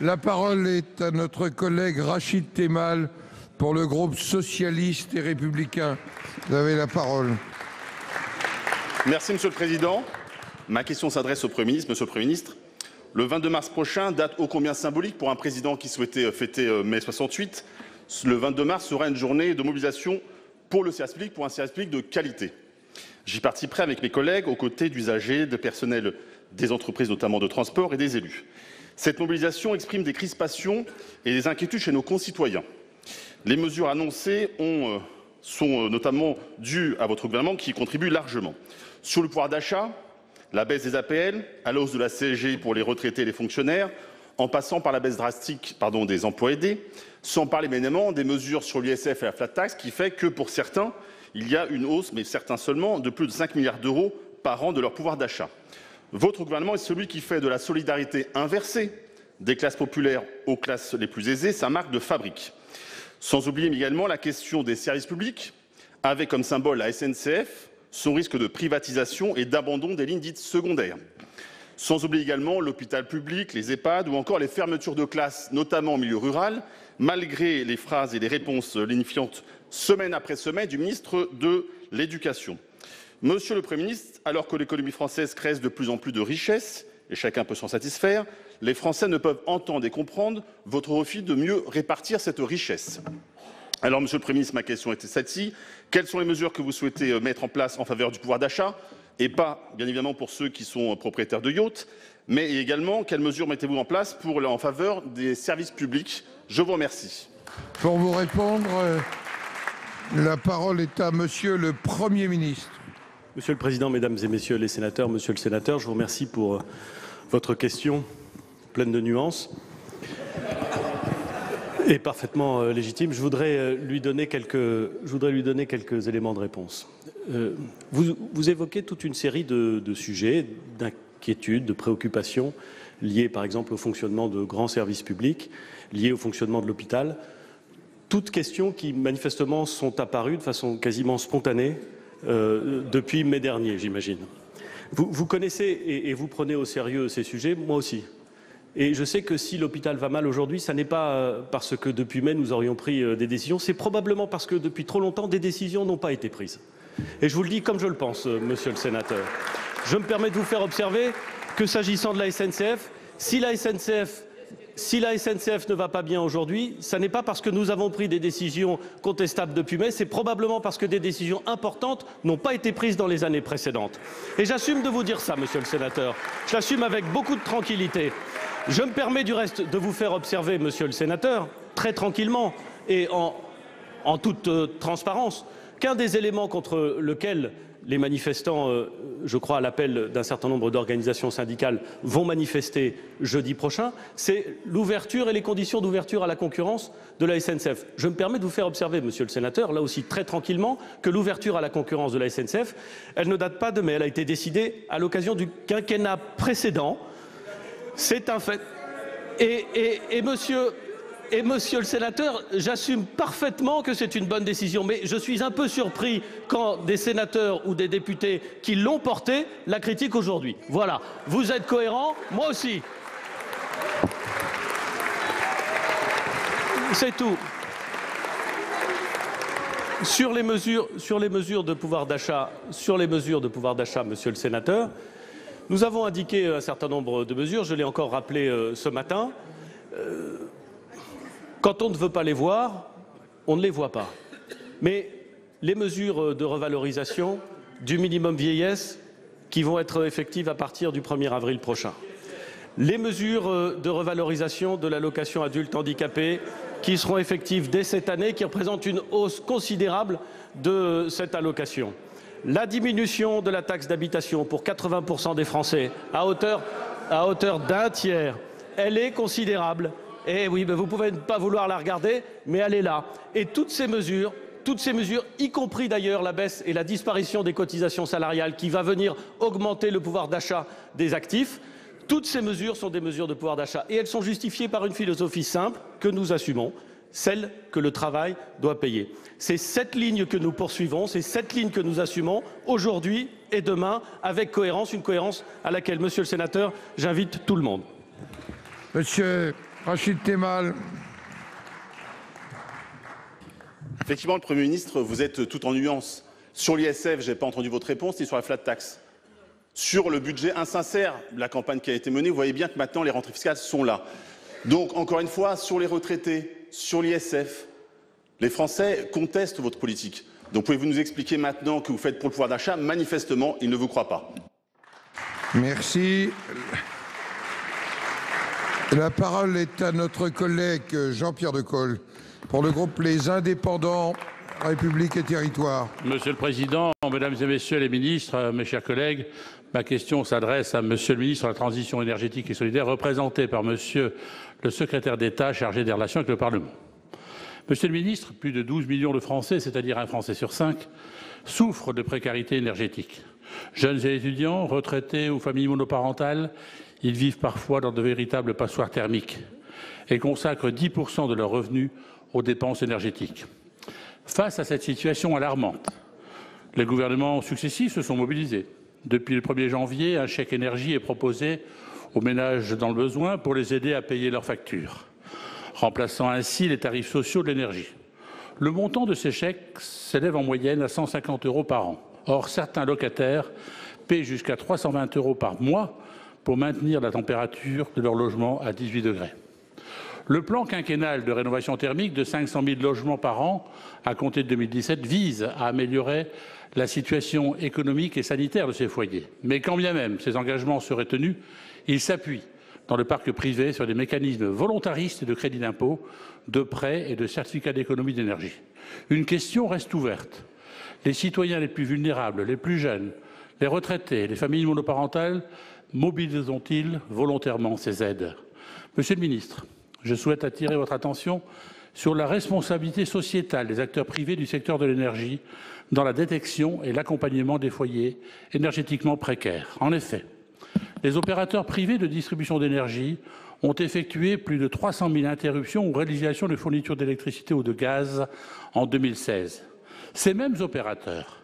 La parole est à notre collègue Rachid Temal pour le groupe socialiste et républicain. Vous avez la parole. Merci Monsieur le Président. Ma question s'adresse au Premier ministre. Monsieur le Premier ministre, le 22 mars prochain, date ô combien symbolique pour un président qui souhaitait fêter mai 68. Le 22 mars sera une journée de mobilisation pour le service public, pour un service public de qualité. J'y participerai avec mes collègues aux côtés d'usagers, de personnels des entreprises, notamment de transport, et des élus. Cette mobilisation exprime des crispations et des inquiétudes chez nos concitoyens. Les mesures annoncées sont notamment dues à votre gouvernement qui y contribue largement. Sur le pouvoir d'achat, la baisse des APL, à la hausse de la CSG pour les retraités et les fonctionnaires, en passant par la baisse drastique des emplois aidés, sans parler évidemment des mesures sur l'ISF et la flat tax qui fait que pour certains, il y a une hausse, mais certains seulement, de plus de 5 milliards d'euros par an de leur pouvoir d'achat. Votre gouvernement est celui qui fait de la solidarité inversée des classes populaires aux classes les plus aisées sa marque de fabrique. Sans oublier également la question des services publics, avec comme symbole la SNCF, son risque de privatisation et d'abandon des lignes dites secondaires. Sans oublier également l'hôpital public, les EHPAD ou encore les fermetures de classes, notamment en milieu rural, malgré les phrases et les réponses lénifiantes semaine après semaine du ministre de l'Éducation. Monsieur le Premier ministre, alors que l'économie française crée de plus en plus de richesses, et chacun peut s'en satisfaire, les Français ne peuvent entendre et comprendre votre refus de mieux répartir cette richesse. Alors, Monsieur le Premier ministre, ma question était celle-ci. Quelles sont les mesures que vous souhaitez mettre en place en faveur du pouvoir d'achat, et pas, bien évidemment, pour ceux qui sont propriétaires de yachts, mais également, quelles mesures mettez-vous en place en faveur des services publics? Je vous remercie. Pour vous répondre, la parole est à Monsieur le Premier ministre. Monsieur le Président, Mesdames et Messieurs les sénateurs, Monsieur le Sénateur, je vous remercie pour votre question pleine de nuances et parfaitement légitime. Je voudrais lui donner quelques éléments de réponse. Vous évoquez toute une série de sujets, d'inquiétudes, de préoccupations liées par exemple au fonctionnement de grands services publics, liées au fonctionnement de l'hôpital. Toutes questions qui manifestement sont apparues de façon quasiment spontanée depuis mai dernier, j'imagine. Vous connaissez et vous prenez au sérieux ces sujets, moi aussi. Et je sais que si l'hôpital va mal aujourd'hui, ça n'est pas parce que depuis mai, nous aurions pris des décisions, c'est probablement parce que depuis trop longtemps, des décisions n'ont pas été prises. Et je vous le dis comme je le pense, monsieur le sénateur. Je me permets de vous faire observer que s'agissant de la SNCF, si la SNCF ne va pas bien aujourd'hui, ce n'est pas parce que nous avons pris des décisions contestables depuis mai, c'est probablement parce que des décisions importantes n'ont pas été prises dans les années précédentes. Et j'assume de vous dire ça, monsieur le sénateur. Je l'assume avec beaucoup de tranquillité. Je me permets du reste de vous faire observer, monsieur le sénateur, très tranquillement et en toute transparence, qu'un des éléments contre lequel les manifestants, je crois à l'appel d'un certain nombre d'organisations syndicales, vont manifester jeudi prochain, c'est l'ouverture et les conditions d'ouverture à la concurrence de la SNCF. Je me permets de vous faire observer, monsieur le sénateur, là aussi très tranquillement, que l'ouverture à la concurrence de la SNCF, elle ne date pas de mai, elle a été décidée à l'occasion du quinquennat précédent. C'est un fait. Et monsieur le sénateur, j'assume parfaitement que c'est une bonne décision, mais je suis un peu surpris quand des sénateurs ou des députés qui l'ont portée la critiquent aujourd'hui. Voilà, vous êtes cohérents, moi aussi. C'est tout. Sur les mesures de pouvoir d'achat, monsieur le sénateur, nous avons indiqué un certain nombre de mesures, je l'ai encore rappelé ce matin. Quand on ne veut pas les voir, on ne les voit pas. Mais les mesures de revalorisation du minimum vieillesse qui vont être effectives à partir du 1er avril prochain. Les mesures de revalorisation de l'allocation adulte handicapé qui seront effectives dès cette année, qui représentent une hausse considérable de cette allocation. La diminution de la taxe d'habitation pour 80% des Français à hauteur d'un tiers, elle est considérable. Et oui, vous pouvez ne pas vouloir la regarder, mais elle est là. Et toutes ces mesures, y compris d'ailleurs la baisse et la disparition des cotisations salariales qui va venir augmenter le pouvoir d'achat des actifs, toutes ces mesures sont des mesures de pouvoir d'achat. Et elles sont justifiées par une philosophie simple que nous assumons, celle que le travail doit payer. C'est cette ligne que nous poursuivons, c'est cette ligne que nous assumons aujourd'hui et demain avec cohérence, une cohérence à laquelle, monsieur le sénateur, j'invite tout le monde. Monsieur Rachid Temal. Effectivement, le Premier ministre, vous êtes tout en nuances. Sur l'ISF, je n'ai pas entendu votre réponse, ni sur la flat tax. Sur le budget insincère, la campagne qui a été menée, vous voyez bien que maintenant les rentrées fiscales sont là. Donc, encore une fois, sur les retraités, sur l'ISF, les Français contestent votre politique. Donc, pouvez-vous nous expliquer maintenant que vous faites pour le pouvoir d'achat? Manifestement, ils ne vous croient pas. Merci. La parole est à notre collègue Jean-Pierre Decool pour le groupe Les Indépendants, République et Territoires. Monsieur le Président, Mesdames et Messieurs les ministres, mes chers collègues, ma question s'adresse à Monsieur le ministre de la Transition énergétique et solidaire, représenté par Monsieur le secrétaire d'État chargé des relations avec le Parlement. Monsieur le ministre, plus de 12 millions de Français, c'est-à-dire un Français sur 5, souffrent de précarité énergétique. Jeunes et étudiants, retraités ou familles monoparentales, ils vivent parfois dans de véritables passoires thermiques et consacrent 10% de leurs revenus aux dépenses énergétiques. Face à cette situation alarmante, les gouvernements successifs se sont mobilisés. Depuis le 1er janvier, un chèque énergie est proposé aux ménages dans le besoin pour les aider à payer leurs factures, remplaçant ainsi les tarifs sociaux de l'énergie. Le montant de ces chèques s'élève en moyenne à 150 € par an. Or, certains locataires paient jusqu'à 320 € par mois pour maintenir la température de leur logement à 18 degrés. Le plan quinquennal de rénovation thermique de 500 000 logements par an à compter de 2017 vise à améliorer la situation économique et sanitaire de ces foyers. Mais quand bien même ces engagements seraient tenus, ils s'appuient dans le parc privé sur des mécanismes volontaristes de crédit d'impôt, de prêts et de certificats d'économie d'énergie. Une question reste ouverte. Les citoyens les plus vulnérables, les plus jeunes, les retraités, les familles monoparentales mobiliseront-ils volontairement ces aides? Monsieur le ministre, je souhaite attirer votre attention sur la responsabilité sociétale des acteurs privés du secteur de l'énergie dans la détection et l'accompagnement des foyers énergétiquement précaires. En effet, les opérateurs privés de distribution d'énergie ont effectué plus de 300 000 interruptions ou résiliations de fourniture d'électricité ou de gaz en 2016. Ces mêmes opérateurs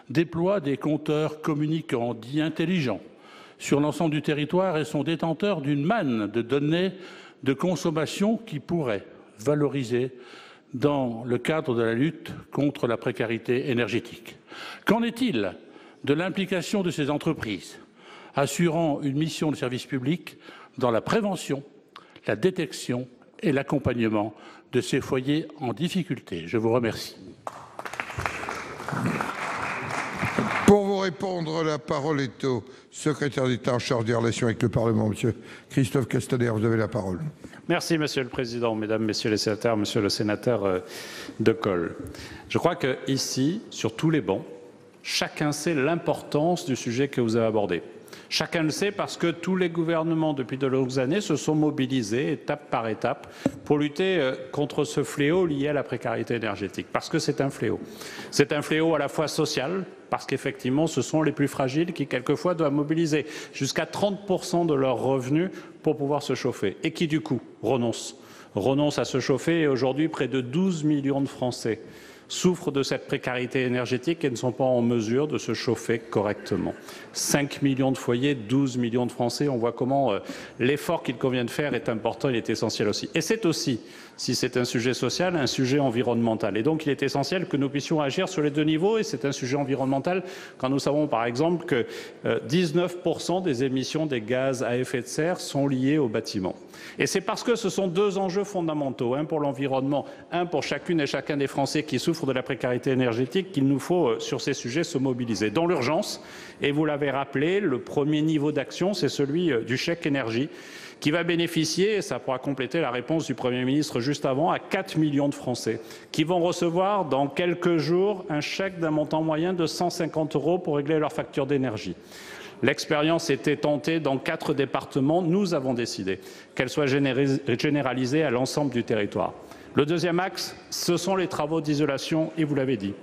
déploient des compteurs communicants dits intelligents sur l'ensemble du territoire et sont détenteurs d'une manne de données de consommation qui pourraient valoriser dans le cadre de la lutte contre la précarité énergétique. Qu'en est-il de l'implication de ces entreprises assurant une mission de service public dans la prévention, la détection et l'accompagnement de ces foyers en difficulté? Je vous remercie. Pour vous répondre, la parole est au secrétaire d'État en charge des relations avec le Parlement, Monsieur Christophe Castaner. Vous avez la parole. Merci, Monsieur le Président, Mesdames, Messieurs les sénateurs, Monsieur le sénateur Decool. Je crois qu'ici, sur tous les bancs, chacun sait l'importance du sujet que vous avez abordé. Chacun le sait parce que tous les gouvernements, depuis de longues années, se sont mobilisés, étape par étape, pour lutter contre ce fléau lié à la précarité énergétique. Parce que c'est un fléau. C'est un fléau à la fois social, parce qu'effectivement, ce sont les plus fragiles qui, quelquefois, doivent mobiliser jusqu'à 30% de leurs revenus pour pouvoir se chauffer. Et qui, du coup, renoncent à se chauffer. Et aujourd'hui, près de 12 millions de Français souffrent de cette précarité énergétique et ne sont pas en mesure de se chauffer correctement. 5 millions de foyers, 12 millions de Français, on voit comment l'effort qu'il convient de faire est important, il est essentiel aussi. Et c'est aussi, si c'est un sujet social, un sujet environnemental. Et donc il est essentiel que nous puissions agir sur les deux niveaux, et c'est un sujet environnemental quand nous savons par exemple que 19% des émissions des gaz à effet de serre sont liées au bâtiment. Et c'est parce que ce sont deux enjeux fondamentaux, un pour l'environnement, un pour chacune et chacun des Français qui souffrent de la précarité énergétique, qu'il nous faut, sur ces sujets, se mobiliser. Dans l'urgence, et vous l'avez rappelé, le premier niveau d'action, c'est celui du chèque énergie, qui va bénéficier, et ça pourra compléter la réponse du Premier ministre juste avant, à 4 millions de Français, qui vont recevoir dans quelques jours un chèque d'un montant moyen de 150 € pour régler leur facture d'énergie. L'expérience était tentée dans 4 départements. Nous avons décidé qu'elle soit généralisée à l'ensemble du territoire. Le deuxième axe, ce sont les travaux d'isolation, et vous l'avez dit.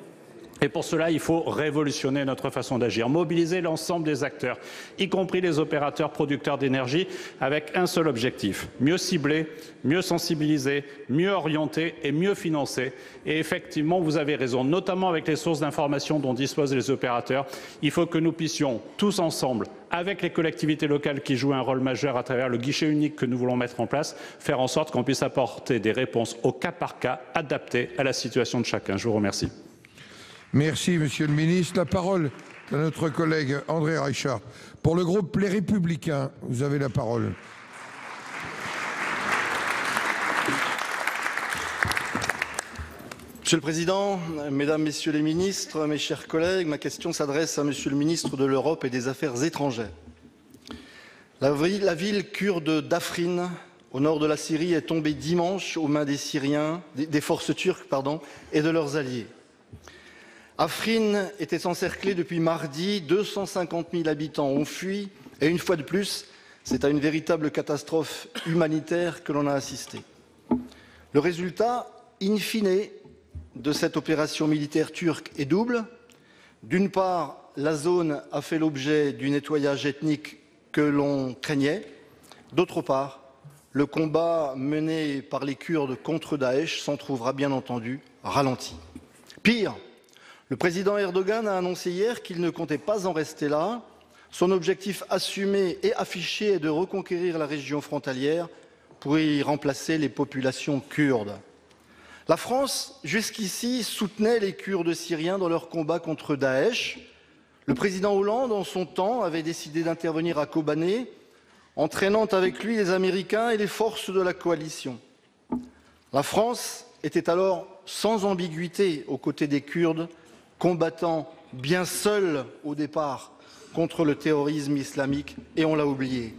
Et pour cela, il faut révolutionner notre façon d'agir, mobiliser l'ensemble des acteurs, y compris les opérateurs producteurs d'énergie, avec un seul objectif, mieux cibler, mieux sensibiliser, mieux orienter et mieux financer. Et effectivement, vous avez raison, notamment avec les sources d'information dont disposent les opérateurs, il faut que nous puissions tous ensemble, avec les collectivités locales qui jouent un rôle majeur à travers le guichet unique que nous voulons mettre en place, faire en sorte qu'on puisse apporter des réponses au cas par cas, adaptées à la situation de chacun. Je vous remercie. Merci, Monsieur le Ministre. La parole est à notre collègue André Reichardt. Pour le groupe Les Républicains, vous avez la parole. Monsieur le Président, Mesdames, Messieurs les ministres, mes chers collègues, ma question s'adresse à Monsieur le ministre de l'Europe et des Affaires étrangères. La ville kurde d'Afrin, au nord de la Syrie, est tombée dimanche aux mains des Syriens, des forces turques, et de leurs alliés. Afrin était encerclée depuis mardi, 250 000 habitants ont fui et une fois de plus, c'est à une véritable catastrophe humanitaire que l'on a assisté. Le résultat, in fine, de cette opération militaire turque est double. D'une part, la zone a fait l'objet du nettoyage ethnique que l'on craignait. D'autre part, le combat mené par les Kurdes contre Daesh s'en trouvera bien entendu ralenti. Pire, le président Erdogan a annoncé hier qu'il ne comptait pas en rester là. Son objectif assumé et affiché est de reconquérir la région frontalière pour y remplacer les populations kurdes. La France, jusqu'ici, soutenait les Kurdes syriens dans leur combat contre Daesh. Le président Hollande, en son temps, avait décidé d'intervenir à Kobané, entraînant avec lui les Américains et les forces de la coalition. La France était alors sans ambiguïté aux côtés des Kurdes, combattant bien seul au départ contre le terrorisme islamique, et on l'a oublié.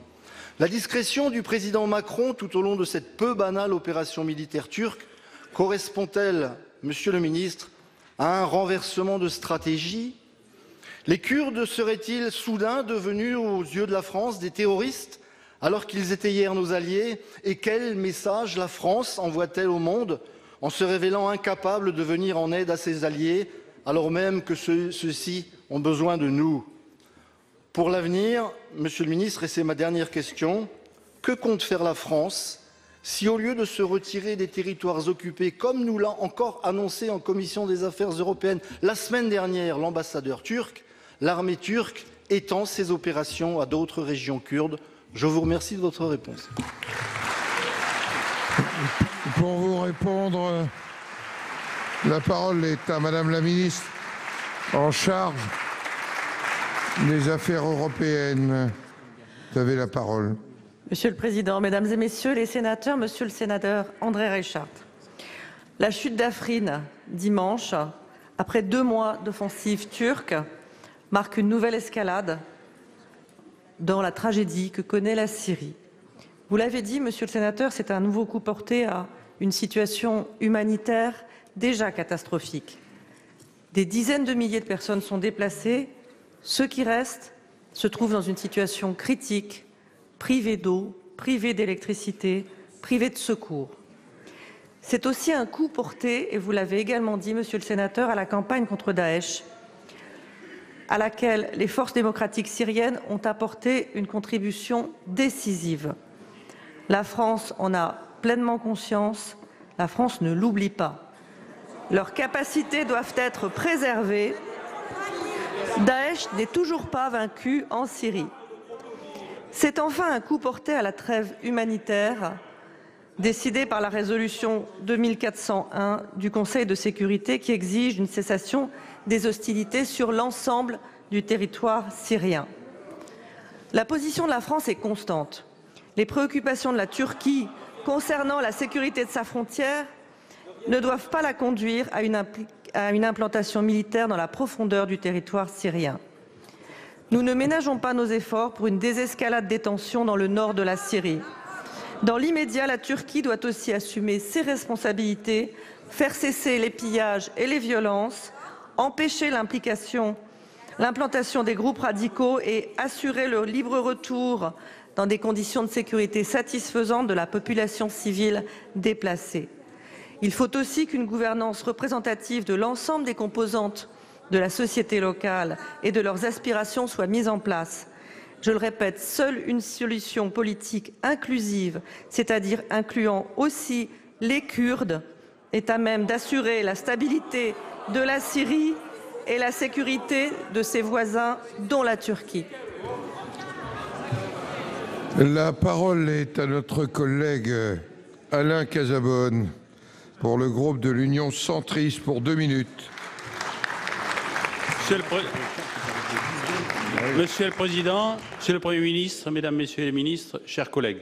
La discrétion du président Macron tout au long de cette peu banale opération militaire turque correspond-elle, Monsieur le ministre, à un renversement de stratégie? Les Kurdes seraient-ils soudain devenus aux yeux de la France des terroristes alors qu'ils étaient hier nos alliés? Et quel message la France envoie-t-elle au monde en se révélant incapable de venir en aide à ses alliés alors même que ceux-ci ont besoin de nous? Pour l'avenir, Monsieur le ministre, et c'est ma dernière question, que compte faire la France si, au lieu de se retirer des territoires occupés, comme nous l'a encore annoncé en commission des affaires européennes la semaine dernière l'ambassadeur turc, l'armée turque étend ces opérations à d'autres régions kurdes? Je vous remercie de votre réponse. Pour vous répondre, la parole est à Madame la ministre en charge des Affaires européennes. Vous avez la parole. Monsieur le Président, Mesdames et Messieurs les sénateurs, Monsieur le sénateur André Reichardt, la chute d'Afrine dimanche, après 2 mois d'offensive turque, marque une nouvelle escalade dans la tragédie que connaît la Syrie. Vous l'avez dit, Monsieur le sénateur, c'est un nouveau coup porté à une situation humanitaire déjà catastrophique. Des dizaines de milliers de personnes sont déplacées. Ceux qui restent se trouvent dans une situation critique, privés d'eau, privés d'électricité, privés de secours. C'est aussi un coup porté, et vous l'avez également dit, Monsieur le sénateur, à la campagne contre Daesh, à laquelle les forces démocratiques syriennes ont apporté une contribution décisive. La France en a pleinement conscience, la France ne l'oublie pas. Leurs capacités doivent être préservées. Daesh n'est toujours pas vaincu en Syrie. C'est enfin un coup porté à la trêve humanitaire décidée par la résolution 2401 du Conseil de sécurité qui exige une cessation des hostilités sur l'ensemble du territoire syrien. La position de la France est constante. Les préoccupations de la Turquie concernant la sécurité de sa frontière ne doivent pas la conduire à une implantation militaire dans la profondeur du territoire syrien. Nous ne ménageons pas nos efforts pour une désescalade des tensions dans le nord de la Syrie. Dans l'immédiat, la Turquie doit aussi assumer ses responsabilités, faire cesser les pillages et les violences, empêcher l'implantation des groupes radicaux et assurer leur libre retour dans des conditions de sécurité satisfaisantes de la population civile déplacée. Il faut aussi qu'une gouvernance représentative de l'ensemble des composantes de la société locale et de leurs aspirations soit mise en place. Je le répète, seule une solution politique inclusive, c'est-à-dire incluant aussi les Kurdes, est à même d'assurer la stabilité de la Syrie et la sécurité de ses voisins, dont la Turquie. La parole est à notre collègue Alain Cazabonne pour le groupe de l'Union centriste pour 2 minutes. Monsieur le Président, Monsieur le Premier ministre, Mesdames, Messieurs les ministres, chers collègues,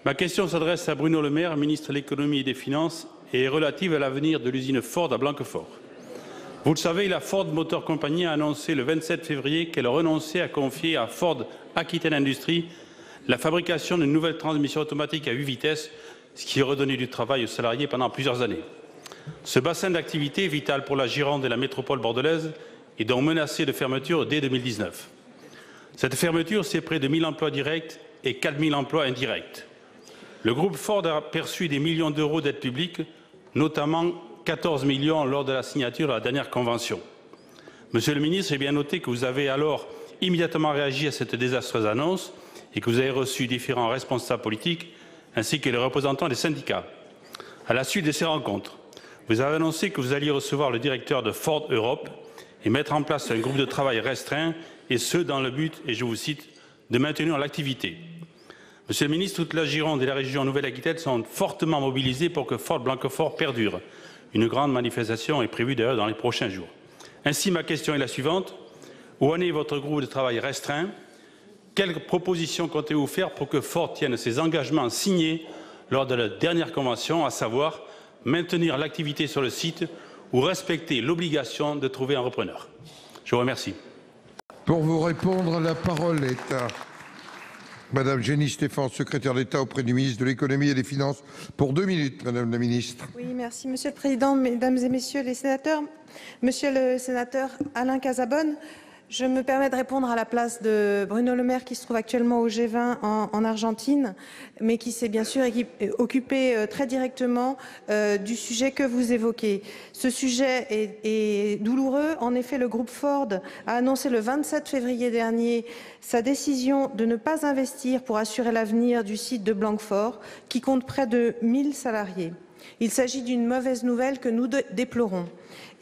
ma question s'adresse à Bruno Le Maire, ministre de l'Économie et des Finances, et est relative à l'avenir de l'usine Ford à Blanquefort. Vous le savez, la Ford Motor Company a annoncé le 27 février qu'elle renonçait à confier à Ford Aquitaine Industries la fabrication d'une nouvelle transmission automatique à 8 vitesses, ce qui aurait donné du travail aux salariés pendant plusieurs années. Ce bassin d'activité, vital pour la Gironde et la métropole bordelaise, est donc menacé de fermeture dès 2019. Cette fermeture, c'est près de 1 000 emplois directs et 4 000 emplois indirects. Le groupe Ford a perçu des millions d'euros d'aides publiques, notamment 14 millions lors de la signature de la dernière convention. Monsieur le ministre, j'ai bien noté que vous avez alors immédiatement réagi à cette désastreuse annonce et que vous avez reçu différents responsables politiques ainsi que les représentants des syndicats. À la suite de ces rencontres, vous avez annoncé que vous alliez recevoir le directeur de Ford Europe et mettre en place un groupe de travail restreint, et ce, dans le but, et je vous cite, de maintenir l'activité. Monsieur le ministre, toute la Gironde et la région Nouvelle-Aquitaine sont fortement mobilisées pour que Ford Blanquefort perdure. Une grande manifestation est prévue d'ailleurs dans les prochains jours. Ainsi, ma question est la suivante. Où en est votre groupe de travail restreint? Quelles propositions comptez-vous faire pour que Ford tienne ses engagements signés lors de la dernière convention, à savoir maintenir l'activité sur le site ou respecter l'obligation de trouver un repreneur? Je vous remercie. Pour vous répondre, la parole est à Madame Génie Stéphane, secrétaire d'État auprès du ministre de l'Économie et des Finances, pour 2 minutes, Madame la Ministre. Oui, merci Monsieur le Président, Mesdames et Messieurs les sénateurs. Monsieur le sénateur Alain Cazabonne, je me permets de répondre à la place de Bruno Le Maire qui se trouve actuellement au G20 en Argentine, mais qui s'est bien sûr occupé très directement du sujet que vous évoquez. Ce sujet est douloureux. En effet, le groupe Ford a annoncé le 27 février dernier sa décision de ne pas investir pour assurer l'avenir du site de Blanquefort, qui compte près de 1 000 salariés. Il s'agit d'une mauvaise nouvelle que nous déplorons.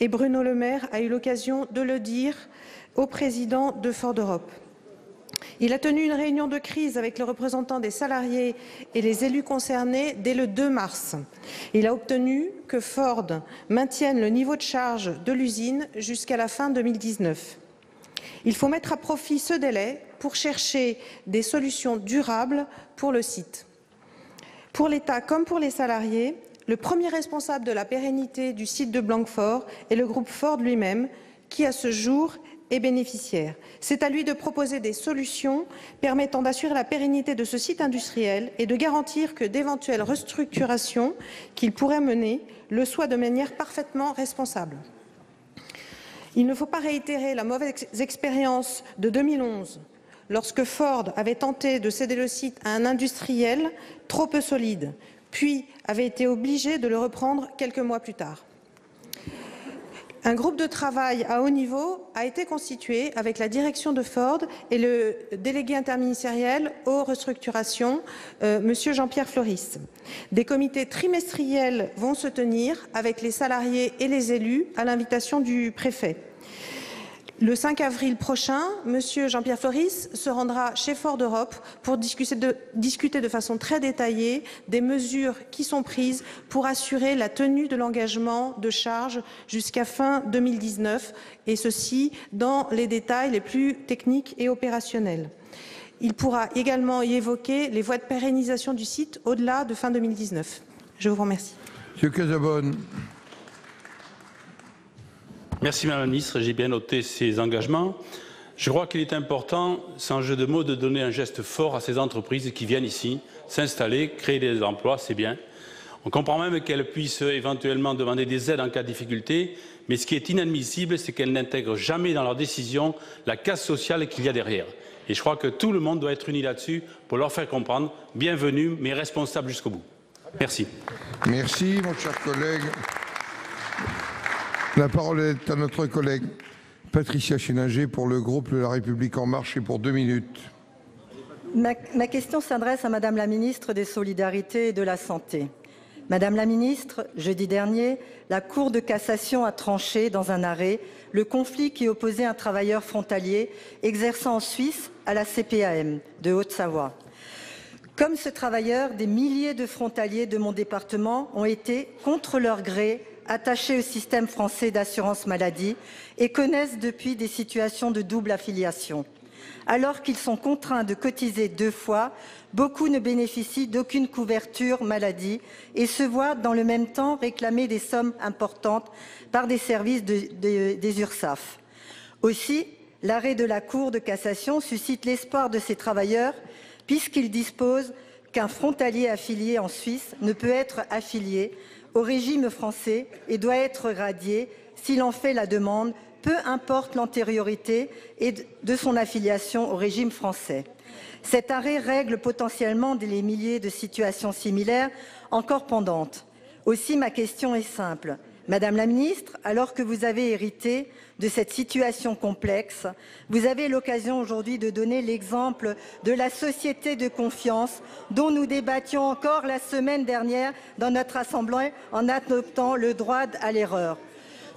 Et Bruno Le Maire a eu l'occasion de le dire au président de Ford Europe. Il a tenu une réunion de crise avec les représentants des salariés et les élus concernés dès le 2 mars. Il a obtenu que Ford maintienne le niveau de charge de l'usine jusqu'à la fin 2019. Il faut mettre à profit ce délai pour chercher des solutions durables pour le site. Pour l'État comme pour les salariés, le premier responsable de la pérennité du site de Blanquefort est le groupe Ford lui-même, qui à ce jour est bénéficiaire. C'est à lui de proposer des solutions permettant d'assurer la pérennité de ce site industriel et de garantir que d'éventuelles restructurations qu'il pourrait mener le soient de manière parfaitement responsable. Il ne faut pas réitérer la mauvaise expérience de 2011, lorsque Ford avait tenté de céder le site à un industriel trop peu solide, puis avait été obligé de le reprendre quelques mois plus tard. Un groupe de travail à haut niveau a été constitué avec la direction de Ford et le délégué interministériel aux restructurations, M. Jean-Pierre Floris. Des comités trimestriels vont se tenir avec les salariés et les élus à l'invitation du préfet. Le 5 avril prochain, M. Jean-Pierre Floris se rendra chez Ford Europe pour discuter de façon très détaillée des mesures qui sont prises pour assurer la tenue de l'engagement de charge jusqu'à fin 2019, et ceci dans les détails les plus techniques et opérationnels. Il pourra également y évoquer les voies de pérennisation du site au-delà de fin 2019. Je vous remercie. Monsieur Casabonne. Merci Madame la Ministre, j'ai bien noté ces engagements. Je crois qu'il est important, sans jeu de mots, de donner un geste fort à ces entreprises qui viennent ici s'installer, créer des emplois, c'est bien. On comprend même qu'elles puissent éventuellement demander des aides en cas de difficulté, mais ce qui est inadmissible, c'est qu'elles n'intègrent jamais dans leurs décisions la casse sociale qu'il y a derrière. Et je crois que tout le monde doit être uni là-dessus pour leur faire comprendre, bienvenue, mais responsable jusqu'au bout. Merci. Merci, mon cher collègue. La parole est à notre collègue Patricia Schillinger pour le groupe La République En Marche et pour 2 minutes. Ma question s'adresse à Madame la ministre des Solidarités et de la Santé. Madame la ministre, jeudi dernier, la Cour de cassation a tranché dans un arrêt le conflit qui opposait un travailleur frontalier exerçant en Suisse à la CPAM de Haute-Savoie. Comme ce travailleur, des milliers de frontaliers de mon département ont été, contre leur gré, attachés au système français d'assurance maladie et connaissent depuis des situations de double affiliation. Alors qu'ils sont contraints de cotiser 2 fois, beaucoup ne bénéficient d'aucune couverture maladie et se voient dans le même temps réclamer des sommes importantes par des services des URSSAF. Aussi, l'arrêt de la Cour de cassation suscite l'espoir de ces travailleurs puisqu'il dispose qu'un frontalier affilié en Suisse ne peut être affilié au régime français et doit être radié s'il en fait la demande, peu importe l'antériorité de son affiliation au régime français. Cet arrêt règle potentiellement des milliers de situations similaires encore pendantes. Aussi, ma question est simple. Madame la ministre, alors que vous avez hérité de cette situation complexe, vous avez l'occasion aujourd'hui de donner l'exemple de la société de confiance dont nous débattions encore la semaine dernière dans notre Assemblée en adoptant le droit à l'erreur.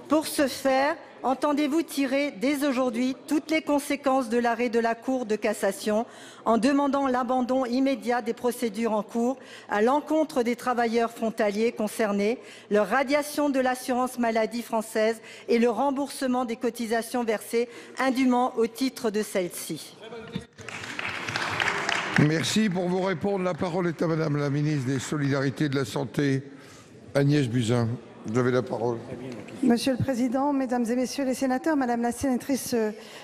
Pour ce faire, entendez-vous tirer dès aujourd'hui toutes les conséquences de l'arrêt de la Cour de cassation en demandant l'abandon immédiat des procédures en cours à l'encontre des travailleurs frontaliers concernés, leur radiation de l'assurance maladie française et le remboursement des cotisations versées indûment au titre de celle-ci? Merci. Pour vous répondre, la parole est à Madame la ministre des Solidarités et de la Santé, Agnès Buzyn. Vous avez la parole. Monsieur le Président, Mesdames et Messieurs les sénateurs, Madame la sénatrice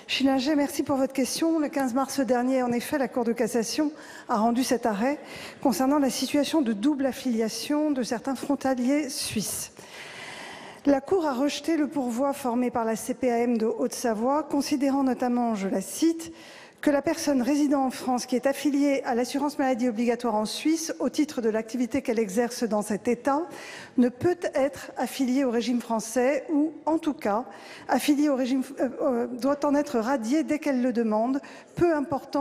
Schillinger, merci pour votre question. Le 15 mars dernier, en effet, la Cour de cassation a rendu cet arrêt concernant la situation de double affiliation de certains frontaliers suisses. La Cour a rejeté le pourvoi formé par la CPAM de Haute-Savoie, considérant notamment, je la cite, que la personne résidant en France qui est affiliée à l'assurance maladie obligatoire en Suisse au titre de l'activité qu'elle exerce dans cet État ne peut être affiliée au régime français ou, en tout cas, affiliée au régime doit en être radiée dès qu'elle le demande, peu importe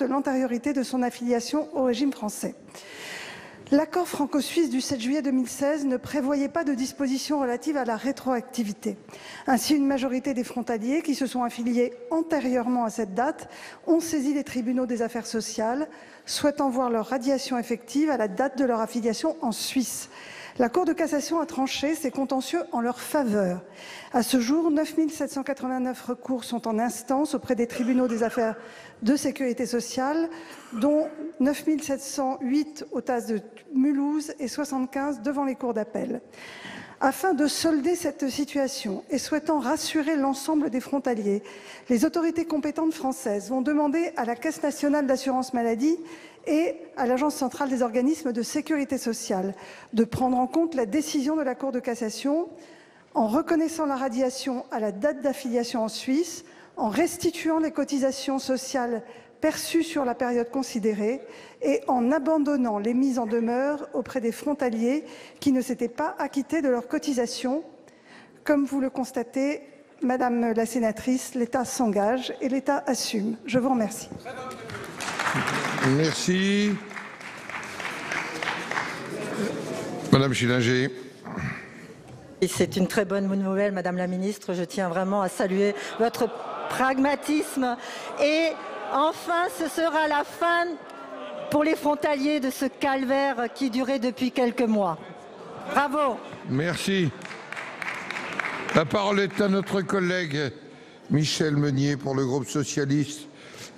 l'antériorité de son affiliation au régime français. L'accord franco-suisse du 7 juillet 2016 ne prévoyait pas de dispositions relatives à la rétroactivité. Ainsi, une majorité des frontaliers qui se sont affiliés antérieurement à cette date ont saisi les tribunaux des affaires sociales, souhaitant voir leur radiation effective à la date de leur affiliation en Suisse. La Cour de cassation a tranché ces contentieux en leur faveur. À ce jour, 9 789 recours sont en instance auprès des tribunaux des affaires de sécurité sociale, dont 9 708 au TAS de Mulhouse et 75 devant les cours d'appel. Afin de solder cette situation et souhaitant rassurer l'ensemble des frontaliers, les autorités compétentes françaises vont demander à la Caisse nationale d'assurance maladie et à l'Agence centrale des organismes de sécurité sociale de prendre en compte la décision de la Cour de cassation en reconnaissant la radiation à la date d'affiliation en Suisse, en restituant les cotisations sociales perçues sur la période considérée et en abandonnant les mises en demeure auprès des frontaliers qui ne s'étaient pas acquittés de leurs cotisations. Comme vous le constatez, Madame la sénatrice, l'État s'engage et l'État assume. Je vous remercie. Merci. Madame Schillinger. C'est une très bonne nouvelle, Madame la Ministre. Je tiens vraiment à saluer votre pragmatisme. Et enfin, ce sera la fin pour les frontaliers de ce calvaire qui durait depuis quelques mois. Bravo. Merci. La parole est à notre collègue Michel Meunier pour le groupe socialiste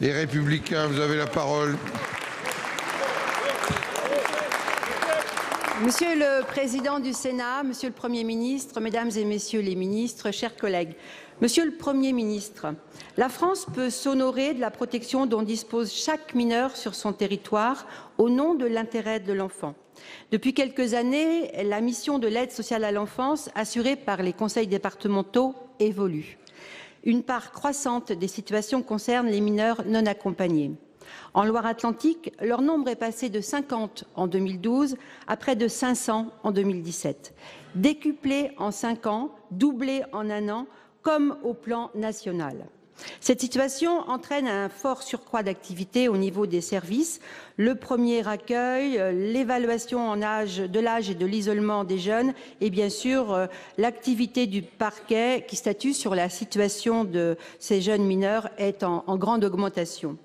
et républicain. Vous avez la parole. Monsieur le Président du Sénat, Monsieur le Premier ministre, Mesdames et Messieurs les ministres, chers collègues, Monsieur le Premier ministre, la France peut s'honorer de la protection dont dispose chaque mineur sur son territoire au nom de l'intérêt de l'enfant. Depuis quelques années, la mission de l'aide sociale à l'enfance assurée par les conseils départementaux évolue. Une part croissante des situations concerne les mineurs non accompagnés. En Loire-Atlantique, leur nombre est passé de 50 en 2012 à près de 500 en 2017. Décuplé en 5 ans, doublé en 1 an, comme au plan national. Cette situation entraîne un fort surcroît d'activité au niveau des services, le premier accueil, l'évaluation de l'âge et de l'isolement des jeunes et bien sûr l'activité du parquet qui statue sur la situation de ces jeunes mineurs est en grande augmentation.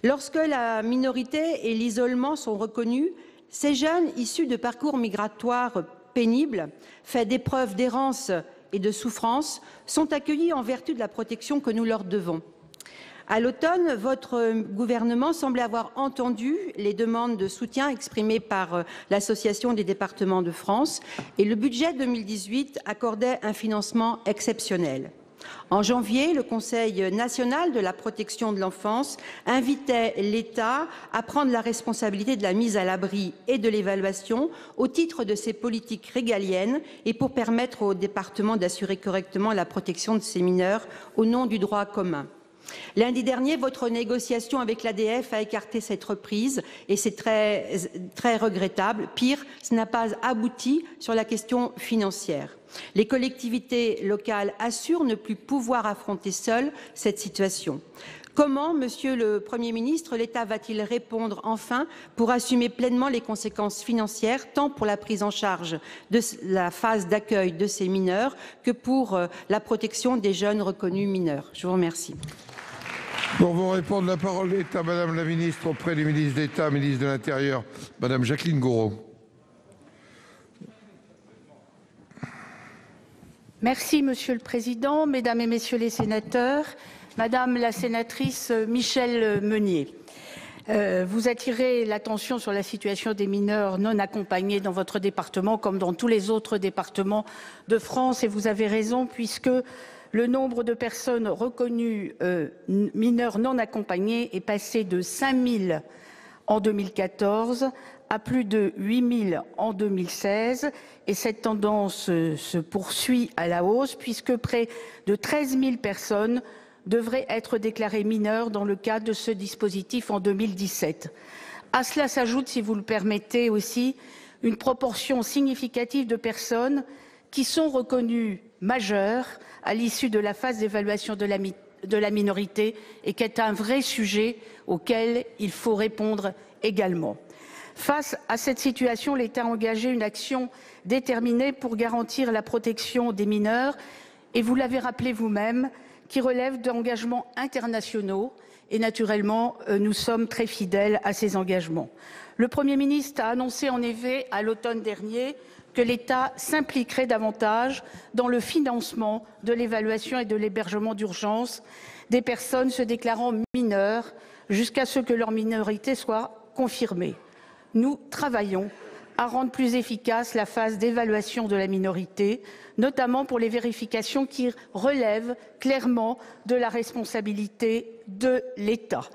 Lorsque la minorité et l'isolement sont reconnus, ces jeunes issus de parcours migratoires pénibles, faits d'épreuves d'errance et de souffrance, sont accueillis en vertu de la protection que nous leur devons. À l'automne, votre gouvernement semblait avoir entendu les demandes de soutien exprimées par l'Association des départements de France et le budget 2018 accordait un financement exceptionnel. En janvier, le Conseil national de la protection de l'enfance invitait l'État à prendre la responsabilité de la mise à l'abri et de l'évaluation au titre de ses politiques régaliennes et pour permettre aux départements d'assurer correctement la protection de ces mineurs au nom du droit commun. Lundi dernier, votre négociation avec l'ADF a écarté cette reprise et c'est très regrettable. Pire, ce n'a pas abouti sur la question financière. Les collectivités locales assurent ne plus pouvoir affronter seules cette situation. Comment, Monsieur le Premier ministre, l'État va-t-il répondre enfin pour assumer pleinement les conséquences financières, tant pour la prise en charge de la phase d'accueil de ces mineurs que pour la protection des jeunes reconnus mineurs? Je vous remercie. Pour vous répondre, la parole est à Madame la Ministre auprès du ministre d'État, ministre de l'Intérieur, Madame Jacqueline Gouraud. Merci Monsieur le Président, Mesdames et Messieurs les sénateurs, Madame la sénatrice Michel Meunier. Vous attirez l'attention sur la situation des mineurs non accompagnés dans votre département comme dans tous les autres départements de France et vous avez raison puisque le nombre de personnes reconnues mineurs non accompagnés est passé de 5 000 en 2014 à plus de 8 000 en 2016 et cette tendance se poursuit à la hausse puisque près de 13 000 personnes devraient être déclarées mineures dans le cadre de ce dispositif en 2017. À cela s'ajoute, si vous le permettez aussi, une proportion significative de personnes qui sont reconnues majeures à l'issue de la phase d'évaluation de la minorité et qui est un vrai sujet auquel il faut répondre également. Face à cette situation, l'État a engagé une action déterminée pour garantir la protection des mineurs et vous l'avez rappelé vous-même, qui relève d'engagements internationaux et naturellement, nous sommes très fidèles à ces engagements. Le Premier ministre a annoncé en effet à l'automne dernier que l'État s'impliquerait davantage dans le financement de l'évaluation et de l'hébergement d'urgence des personnes se déclarant mineures jusqu'à ce que leur minorité soit confirmée. Nous travaillons à rendre plus efficace la phase d'évaluation de la minorité, notamment pour les vérifications qui relèvent clairement de la responsabilité de l'État.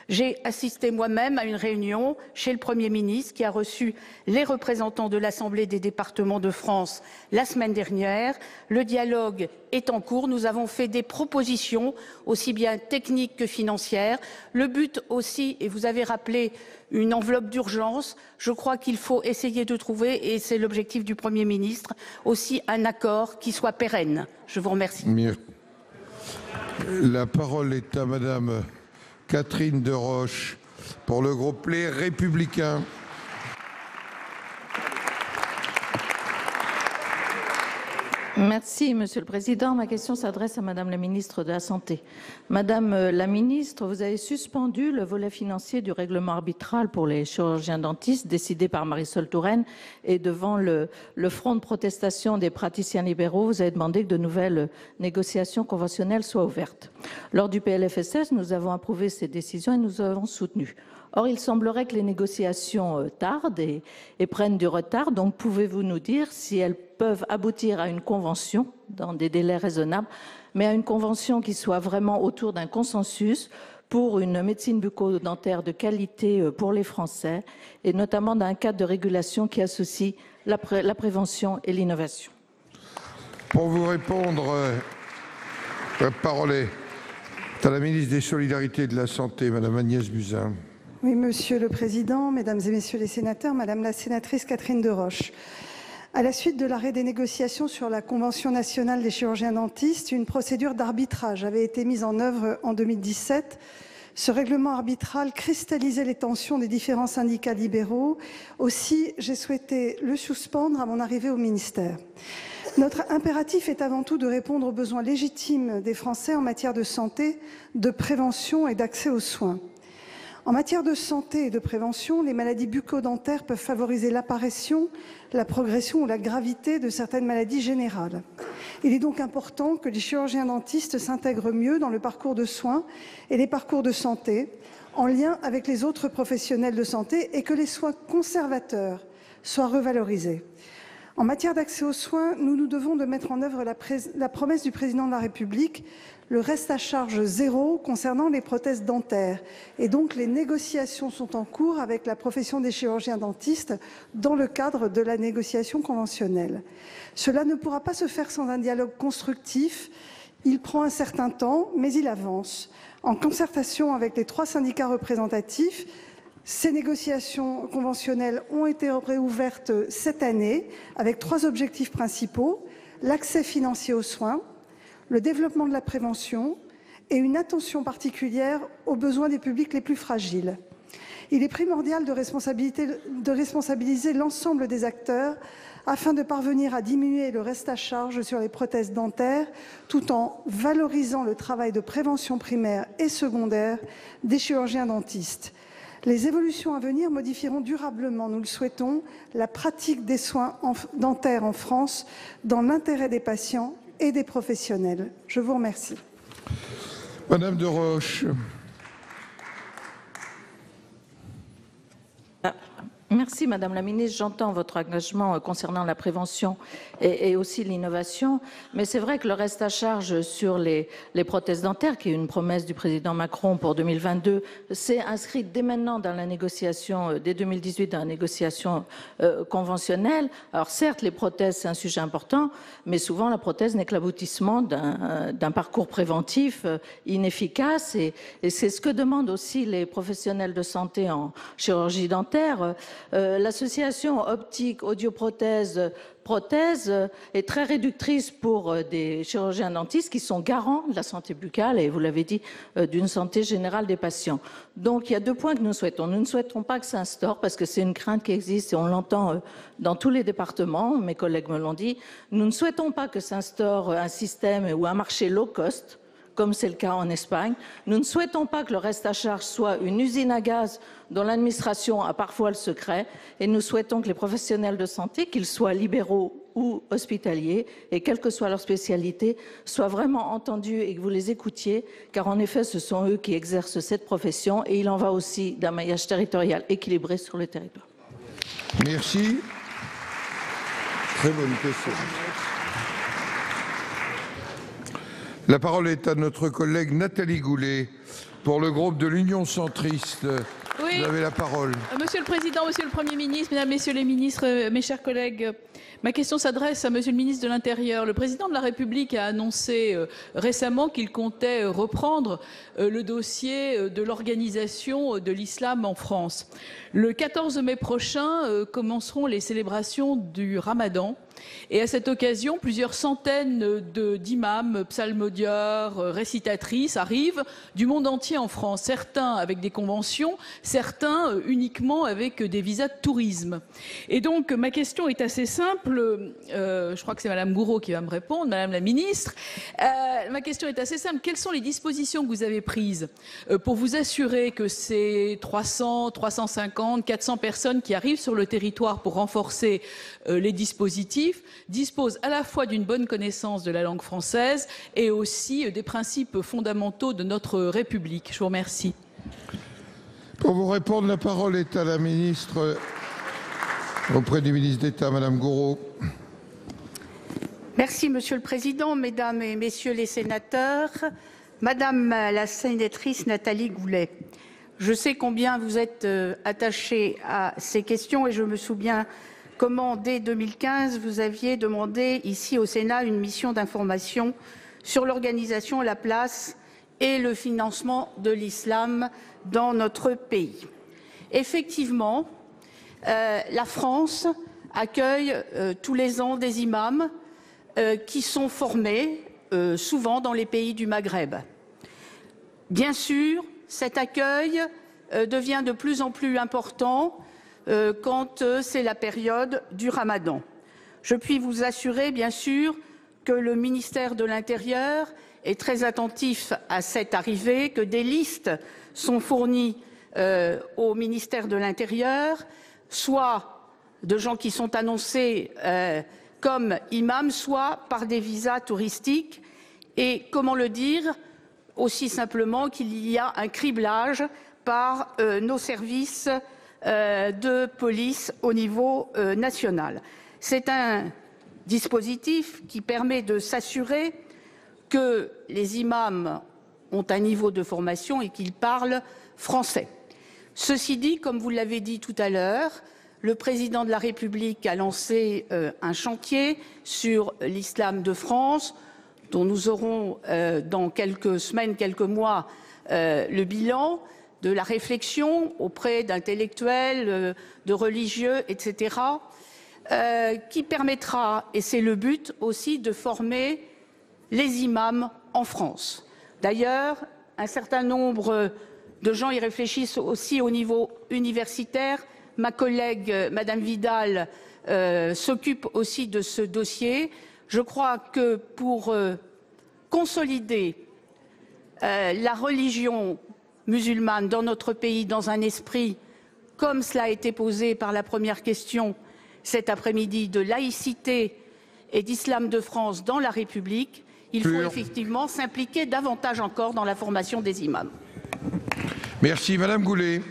J'ai assisté moi-même à une réunion chez le Premier ministre qui a reçu les représentants de l'Assemblée des départements de France la semaine dernière. Le dialogue est en cours. Nous avons fait des propositions aussi bien techniques que financières. Le but aussi, et vous avez rappelé une enveloppe d'urgence, je crois qu'il faut essayer de trouver, et c'est l'objectif du Premier ministre, aussi un accord qui soit pérenne. Je vous remercie. La parole est à Madame Catherine Deroche pour le groupe Les Républicains. Merci, Monsieur le Président. Ma question s'adresse à Madame la ministre de la Santé. Madame la ministre, vous avez suspendu le volet financier du règlement arbitral pour les chirurgiens dentistes décidé par Marisol Touraine et devant le front de protestation des praticiens libéraux, vous avez demandé que de nouvelles négociations conventionnelles soient ouvertes. Lors du PLFSS, nous avons approuvé ces décisions et nous avons soutenu. Or, il semblerait que les négociations tardent et prennent du retard. Donc, pouvez-vous nous dire si elles peuvent aboutir à une convention dans des délais raisonnables, mais à une convention qui soit vraiment autour d'un consensus pour une médecine bucco-dentaire de qualité pour les Français et notamment d'un cadre de régulation qui associe la prévention et l'innovation. Pour vous répondre, la parole est à la ministre des Solidarités et de la Santé, Madame Agnès Buzyn. Oui, Monsieur le Président, Mesdames et Messieurs les sénateurs, Madame la sénatrice Catherine Deroche. À la suite de l'arrêt des négociations sur la Convention nationale des chirurgiens dentistes, une procédure d'arbitrage avait été mise en œuvre en 2017. Ce règlement arbitral cristallisait les tensions des différents syndicats libéraux. Aussi, j'ai souhaité le suspendre à mon arrivée au ministère. Notre impératif est avant tout de répondre aux besoins légitimes des Français en matière de santé, de prévention et d'accès aux soins. En matière de santé et de prévention, les maladies bucco-dentaires peuvent favoriser l'apparition, la progression ou la gravité de certaines maladies générales. Il est donc important que les chirurgiens dentistes s'intègrent mieux dans le parcours de soins et les parcours de santé, en lien avec les autres professionnels de santé, et que les soins conservateurs soient revalorisés. En matière d'accès aux soins, nous nous devons de mettre en œuvre la promesse du Président de la République, le reste à charge zéro concernant les prothèses dentaires. Et donc, les négociations sont en cours avec la profession des chirurgiens dentistes dans le cadre de la négociation conventionnelle. Cela ne pourra pas se faire sans un dialogue constructif. Il prend un certain temps, mais il avance. En concertation avec les 3 syndicats représentatifs, ces négociations conventionnelles ont été réouvertes cette année avec 3 objectifs principaux: l'accès financier aux soins, le développement de la prévention et une attention particulière aux besoins des publics les plus fragiles. Il est primordial de responsabiliser l'ensemble des acteurs afin de parvenir à diminuer le reste à charge sur les prothèses dentaires tout en valorisant le travail de prévention primaire et secondaire des chirurgiens dentistes. Les évolutions à venir modifieront durablement, nous le souhaitons, la pratique des soins dentaires en France dans l'intérêt des patients et des professionnels. Je vous remercie. Madame Deroche. Merci Madame la Ministre, j'entends votre engagement concernant la prévention et aussi l'innovation, mais c'est vrai que le reste à charge sur les prothèses dentaires, qui est une promesse du président Macron pour 2022, c'est inscrit dès maintenant dans la négociation, dès 2018, dans la négociation conventionnelle. Alors certes, les prothèses, c'est un sujet important, mais souvent la prothèse n'est que l'aboutissement d'un parcours préventif inefficace, et c'est ce que demandent aussi les professionnels de santé en chirurgie dentaire. L'association optique audioprothèse prothèse est très réductrice pour des chirurgiens dentistes qui sont garants de la santé buccale et, vous l'avez dit, d'une santé générale des patients. Donc il y a 2 points que nous souhaitons. Nous ne souhaitons pas que ça instaure, parce que c'est une crainte qui existe et on l'entend dans tous les départements, mes collègues me l'ont dit, nous ne souhaitons pas que s'instaure un système ou un marché low cost, comme c'est le cas en Espagne. Nous ne souhaitons pas que le reste à charge soit une usine à gaz dont l'administration a parfois le secret. Et nous souhaitons que les professionnels de santé, qu'ils soient libéraux ou hospitaliers, et quelle que soit leur spécialité, soient vraiment entendus et que vous les écoutiez, car en effet, ce sont eux qui exercent cette profession et il en va aussi d'un maillage territorial équilibré sur le territoire. Merci. Très bonne question. La parole est à notre collègue Nathalie Goulet pour le groupe de l'Union centriste. Oui. Vous avez la parole. Monsieur le Président, Monsieur le Premier ministre, Mesdames, Messieurs les ministres, mes chers collègues, ma question s'adresse à Monsieur le ministre de l'Intérieur. Le Président de la République a annoncé récemment qu'il comptait reprendre le dossier de l'organisation de l'islam en France. Le 14 mai prochain commenceront les célébrations du Ramadan. Et à cette occasion, plusieurs centaines d'imams, psalmodieurs, récitatrices arrivent du monde entier en France. Certains avec des conventions, certains uniquement avec des visas de tourisme. Et donc, ma question est assez simple. Je crois que c'est Madame Gourault qui va me répondre, Madame la Ministre. Ma question est assez simple. Quelles sont les dispositions que vous avez prises pour vous assurer que ces 300, 350, 400 personnes qui arrivent sur le territoire pour renforcer les dispositifs dispose à la fois d'une bonne connaissance de la langue française et aussi des principes fondamentaux de notre République? Je vous remercie. Pour vous répondre, la parole est à la ministre auprès du ministre d'État, Madame Gourault. Merci, Monsieur le Président, Mesdames et Messieurs les sénateurs. Madame la sénatrice Nathalie Goulet, je sais combien vous êtes attachée à ces questions et je me souviens comment, dès 2015, vous aviez demandé ici au Sénat une mission d'information sur l'organisation, la place et le financement de l'islam dans notre pays. Effectivement, la France accueille tous les ans des imams qui sont formés souvent dans les pays du Maghreb. Bien sûr, cet accueil devient de plus en plus important quand c'est la période du Ramadan. Je puis vous assurer, bien sûr, que le ministère de l'Intérieur est très attentif à cette arrivée, que des listes sont fournies au ministère de l'Intérieur, soit de gens qui sont annoncés comme imams, soit par des visas touristiques. Et comment le dire? Aussi simplement qu'il y a un criblage par nos services de police au niveau national. C'est un dispositif qui permet de s'assurer que les imams ont un niveau de formation et qu'ils parlent français. Ceci dit, comme vous l'avez dit tout à l'heure, le président de la République a lancé un chantier sur l'islam de France, dont nous aurons dans quelques semaines, quelques mois, le bilan de la réflexion auprès d'intellectuels, de religieux, etc., qui permettra, et c'est le but aussi, de former les imams en France. D'ailleurs, un certain nombre de gens y réfléchissent aussi au niveau universitaire. Ma collègue, Madame Vidal, s'occupe aussi de ce dossier. Je crois que pour consolider la religion musulmane dans notre pays, dans un esprit, comme cela a été posé par la première question cet après-midi, de laïcité et d'islam de France dans la République, il faut effectivement s'impliquer davantage encore dans la formation des imams. Merci, Madame Goulet.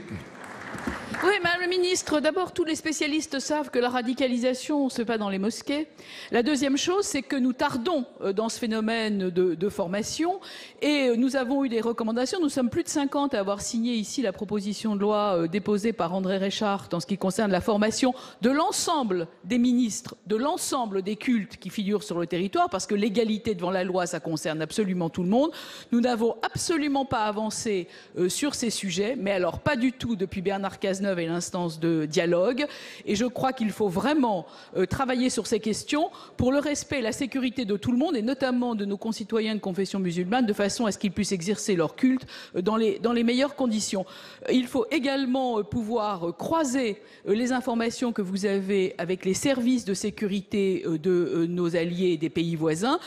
Oui, Madame la Ministre, d'abord, tous les spécialistes savent que la radicalisation ne se fait pas dans les mosquées. La deuxième chose, c'est que nous tardons dans ce phénomène de formation et nous avons eu des recommandations. Nous sommes plus de 50 à avoir signé ici la proposition de loi déposée par André Reichardt en ce qui concerne la formation de l'ensemble des ministres, de l'ensemble des cultes qui figurent sur le territoire, parce que l'égalité devant la loi, ça concerne absolument tout le monde. Nous n'avons absolument pas avancé sur ces sujets, mais alors pas du tout depuis Bernard Cazeneuve preuve est l'instance de dialogue. Et je crois qu'il faut vraiment travailler sur ces questions pour le respect et la sécurité de tout le monde, et notamment de nos concitoyens de confession musulmane, de façon à ce qu'ils puissent exercer leur culte dans les meilleures conditions. Il faut également pouvoir croiser les informations que vous avez avec les services de sécurité de nos alliés et des pays voisins.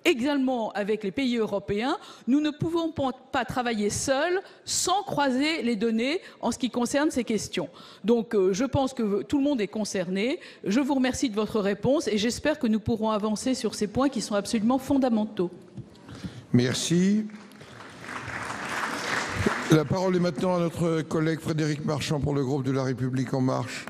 Également avec les pays européens, nous ne pouvons pas travailler seuls sans croiser les données en ce qui concerne ces questions. Donc je pense que tout le monde est concerné. Je vous remercie de votre réponse et j'espère que nous pourrons avancer sur ces points qui sont absolument fondamentaux. Merci. La parole est maintenant à notre collègue Frédéric Marchand pour le groupe de La République En Marche.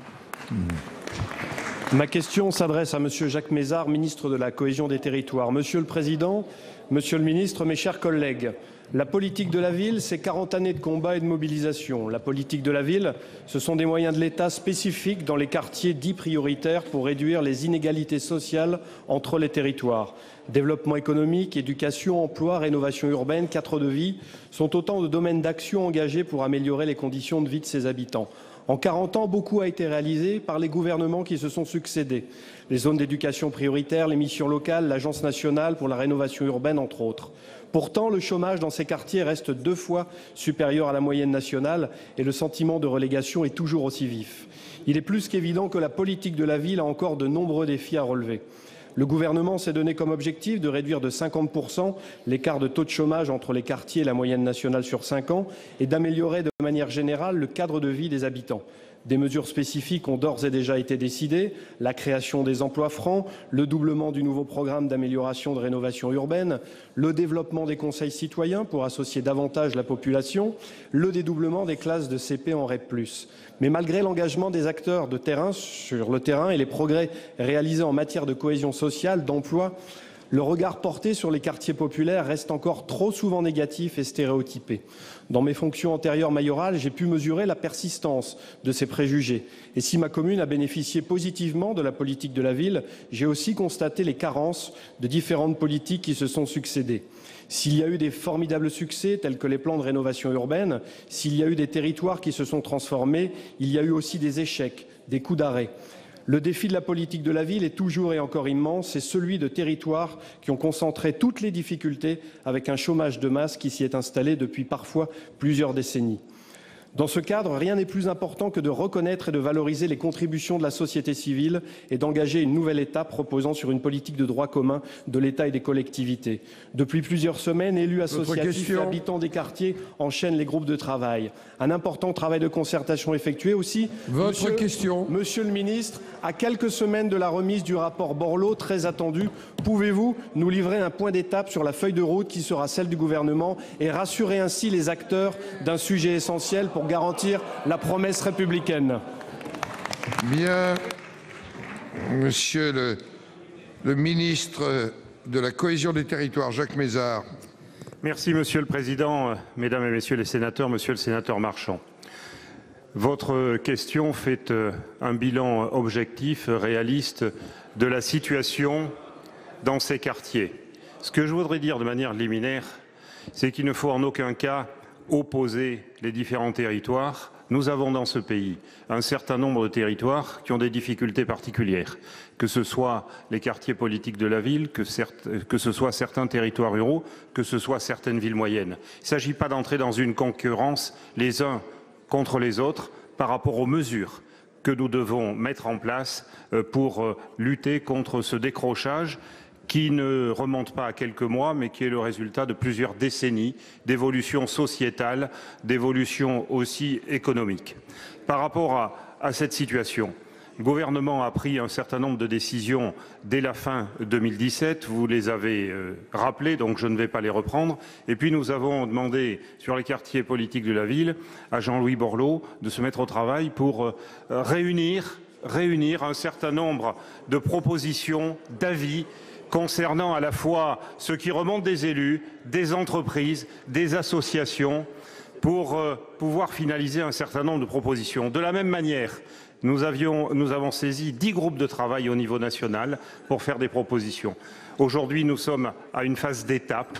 Ma question s'adresse à Monsieur Jacques Mézard, ministre de la Cohésion des Territoires. Monsieur le Président, Monsieur le Ministre, mes chers collègues, la politique de la ville, c'est 40 années de combat et de mobilisation. La politique de la ville, ce sont des moyens de l'État spécifiques dans les quartiers dits prioritaires pour réduire les inégalités sociales entre les territoires. Développement économique, éducation, emploi, rénovation urbaine, cadre de vie sont autant de domaines d'action engagés pour améliorer les conditions de vie de ses habitants. En 40 ans, beaucoup a été réalisé par les gouvernements qui se sont succédés. Les zones d'éducation prioritaires, les missions locales, l'Agence nationale pour la rénovation urbaine, entre autres. Pourtant, le chômage dans ces quartiers reste 2 fois supérieur à la moyenne nationale et le sentiment de relégation est toujours aussi vif. Il est plus qu'évident que la politique de la ville a encore de nombreux défis à relever. Le gouvernement s'est donné comme objectif de réduire de 50% l'écart de taux de chômage entre les quartiers et la moyenne nationale sur 5 ans et d'améliorer de manière générale le cadre de vie des habitants. Des mesures spécifiques ont d'ores et déjà été décidées, la création des emplois francs, le doublement du nouveau programme d'amélioration de rénovation urbaine, le développement des conseils citoyens pour associer davantage la population, le dédoublement des classes de CP en REP+. Mais malgré l'engagement des acteurs de terrain sur le terrain et les progrès réalisés en matière de cohésion sociale, d'emploi, le regard porté sur les quartiers populaires reste encore trop souvent négatif et stéréotypé. Dans mes fonctions antérieures mayorales, j'ai pu mesurer la persistance de ces préjugés. Et si ma commune a bénéficié positivement de la politique de la ville, j'ai aussi constaté les carences de différentes politiques qui se sont succédées. S'il y a eu des formidables succès tels que les plans de rénovation urbaine, s'il y a eu des territoires qui se sont transformés, il y a eu aussi des échecs, des coups d'arrêt. Le défi de la politique de la ville est toujours et encore immense, c'est celui de territoires qui ont concentré toutes les difficultés avec un chômage de masse qui s'y est installé depuis parfois plusieurs décennies. Dans ce cadre, rien n'est plus important que de reconnaître et de valoriser les contributions de la société civile et d'engager une nouvelle étape reposant sur une politique de droit commun de l'État et des collectivités. Depuis plusieurs semaines, élus associatifs et habitants des quartiers enchaînent les groupes de travail. Un important travail de concertation effectué aussi. Monsieur le ministre, à quelques semaines de la remise du rapport Borloo, très attendu, pouvez-vous nous livrer un point d'étape sur la feuille de route qui sera celle du gouvernement et rassurer ainsi les acteurs d'un sujet essentiel pour garantir la promesse républicaine? Bien. Monsieur le ministre de la Cohésion des Territoires, Jacques Mézard. Merci Monsieur le Président, Mesdames et Messieurs les sénateurs, Monsieur le sénateur Marchand. Votre question fait un bilan objectif, réaliste de la situation dans ces quartiers. Ce que je voudrais dire de manière liminaire, c'est qu'il ne faut en aucun cas opposer les différents territoires. Nous avons dans ce pays un certain nombre de territoires qui ont des difficultés particulières, que ce soit les quartiers politiques de la ville, que ce soit certains territoires ruraux, que ce soit certaines villes moyennes. Il ne s'agit pas d'entrer dans une concurrence les uns contre les autres par rapport aux mesures que nous devons mettre en place pour lutter contre ce décrochage qui ne remonte pas à quelques mois, mais qui est le résultat de plusieurs décennies d'évolution sociétale, d'évolution aussi économique. Par rapport à cette situation, le gouvernement a pris un certain nombre de décisions dès la fin 2017, vous les avez rappelées, donc je ne vais pas les reprendre. Et puis nous avons demandé sur les quartiers politiques de la ville à Jean-Louis Borloo de se mettre au travail pour réunir un certain nombre de propositions, d'avis, concernant à la fois ce qui remonte des élus, des entreprises, des associations, pour pouvoir finaliser un certain nombre de propositions. De la même manière, nous avons saisi 10 groupes de travail au niveau national pour faire des propositions. Aujourd'hui, nous sommes à une phase d'étape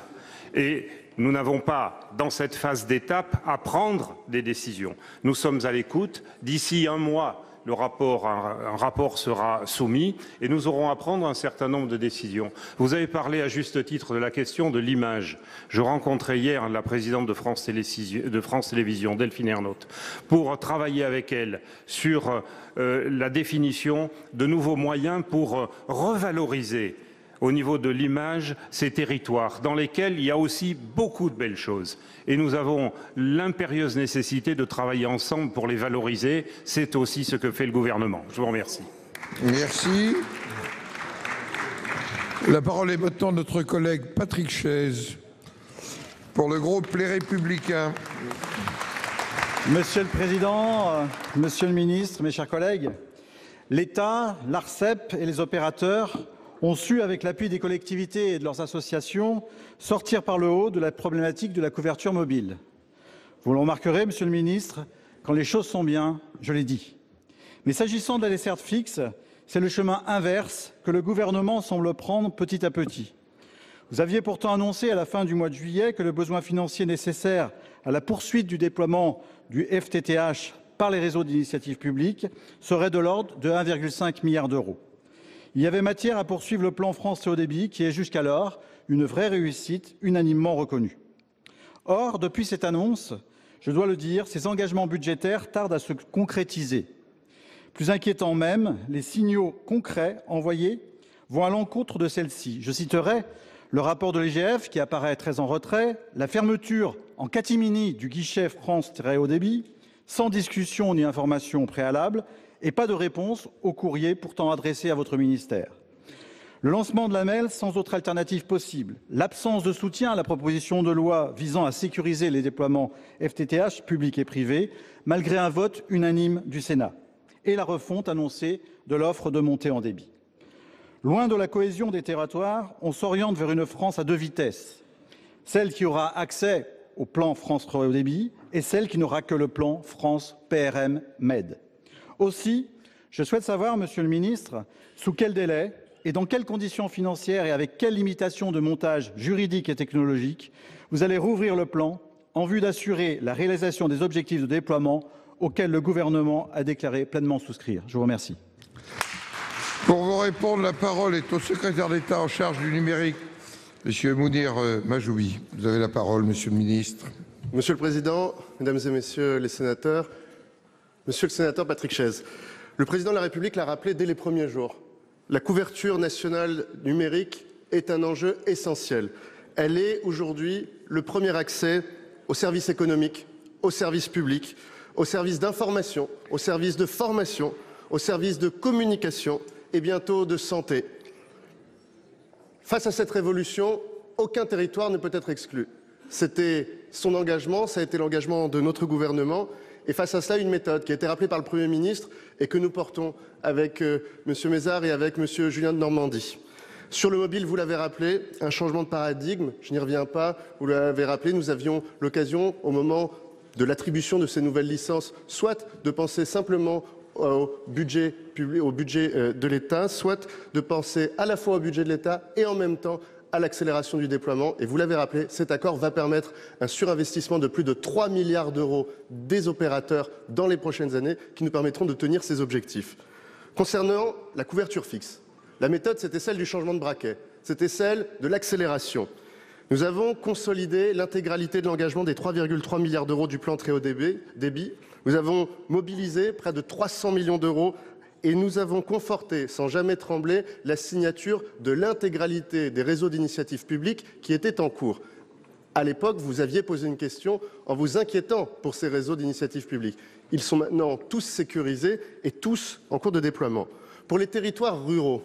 et nous n'avons pas, dans cette phase d'étape, à prendre des décisions. Nous sommes à l'écoute. D'ici un mois, un rapport sera soumis et nous aurons à prendre un certain nombre de décisions. Vous avez parlé à juste titre de la question de l'image. Je rencontrais hier la présidente de France Télévisions, Delphine Ernotte, pour travailler avec elle sur la définition de nouveaux moyens pour revaloriser au niveau de l'image ces territoires dans lesquels il y a aussi beaucoup de belles choses. Et nous avons l'impérieuse nécessité de travailler ensemble pour les valoriser. C'est aussi ce que fait le gouvernement. Je vous remercie. Merci. La parole est maintenant à notre collègue Patrick Chaize pour le groupe Les Républicains. Monsieur le Président, Monsieur le Ministre, mes chers collègues, l'État, l'ARCEP et les opérateurs ont su, avec l'appui des collectivités et de leurs associations, sortir par le haut de la problématique de la couverture mobile. Vous le remarquerez, Monsieur le Ministre, quand les choses sont bien, je l'ai dit. Mais s'agissant de la desserte fixe, c'est le chemin inverse que le gouvernement semble prendre petit à petit. Vous aviez pourtant annoncé à la fin du mois de juillet que le besoin financier nécessaire à la poursuite du déploiement du FTTH par les réseaux d'initiative publique serait de l'ordre de 1,5 milliard d'euros. Il y avait matière à poursuivre le plan France Très Haut Débit qui est jusqu'alors une vraie réussite unanimement reconnue. Or, depuis cette annonce, je dois le dire, ces engagements budgétaires tardent à se concrétiser. Plus inquiétant même, les signaux concrets envoyés vont à l'encontre de celle-ci. Je citerai le rapport de l'IGF qui apparaît très en retrait, la fermeture en catimini du guichet France Très Haut Débit, sans discussion ni information préalable, et pas de réponse au courrier pourtant adressé à votre ministère. Le lancement de la MEL sans autre alternative possible, l'absence de soutien à la proposition de loi visant à sécuriser les déploiements FTTH publics et privés, malgré un vote unanime du Sénat, et la refonte annoncée de l'offre de montée en débit. Loin de la cohésion des territoires, on s'oriente vers une France à deux vitesses, celle qui aura accès au plan France Très Haut Débit et celle qui n'aura que le plan France PRM MED. Aussi, je souhaite savoir, Monsieur le Ministre, sous quel délai et dans quelles conditions financières et avec quelles limitations de montage juridique et technologique vous allez rouvrir le plan en vue d'assurer la réalisation des objectifs de déploiement auxquels le gouvernement a déclaré pleinement souscrire. Je vous remercie. Pour vous répondre, la parole est au secrétaire d'État en charge du numérique, Monsieur Mounir Mahjoubi. Vous avez la parole, Monsieur le Ministre. Monsieur le Président, Mesdames et Messieurs les sénateurs, Monsieur le sénateur Patrick Chaize, le Président de la République l'a rappelé dès les premiers jours. La couverture nationale numérique est un enjeu essentiel. Elle est aujourd'hui le premier accès aux services économiques, aux services publics, aux services d'information, aux services de formation, aux services de communication et bientôt de santé. Face à cette révolution, aucun territoire ne peut être exclu. C'était son engagement, ça a été l'engagement de notre gouvernement. Et face à cela, une méthode qui a été rappelée par le Premier ministre et que nous portons avec M. Mézard et avec M. Julien de Normandie. Sur le mobile, vous l'avez rappelé, un changement de paradigme, je n'y reviens pas, vous l'avez rappelé, nous avions l'occasion, au moment de l'attribution de ces nouvelles licences, soit de penser simplement au budget public, au budget de l'État, soit de penser à la fois au budget de l'État et en même temps à l'accélération du déploiement. Et vous l'avez rappelé, cet accord va permettre un surinvestissement de plus de 3 milliards d'euros des opérateurs dans les prochaines années qui nous permettront de tenir ces objectifs. Concernant la couverture fixe, la méthode, c'était celle du changement de braquet, c'était celle de l'accélération. Nous avons consolidé l'intégralité de l'engagement des 3,3 milliards d'euros du plan Très Haut Débit. Nous avons mobilisé près de 300 millions d'euros et nous avons conforté, sans jamais trembler, la signature de l'intégralité des réseaux d'initiative publique qui étaient en cours. À l'époque, vous aviez posé une question en vous inquiétant pour ces réseaux d'initiative publique. Ils sont maintenant tous sécurisés et tous en cours de déploiement. Pour les territoires ruraux,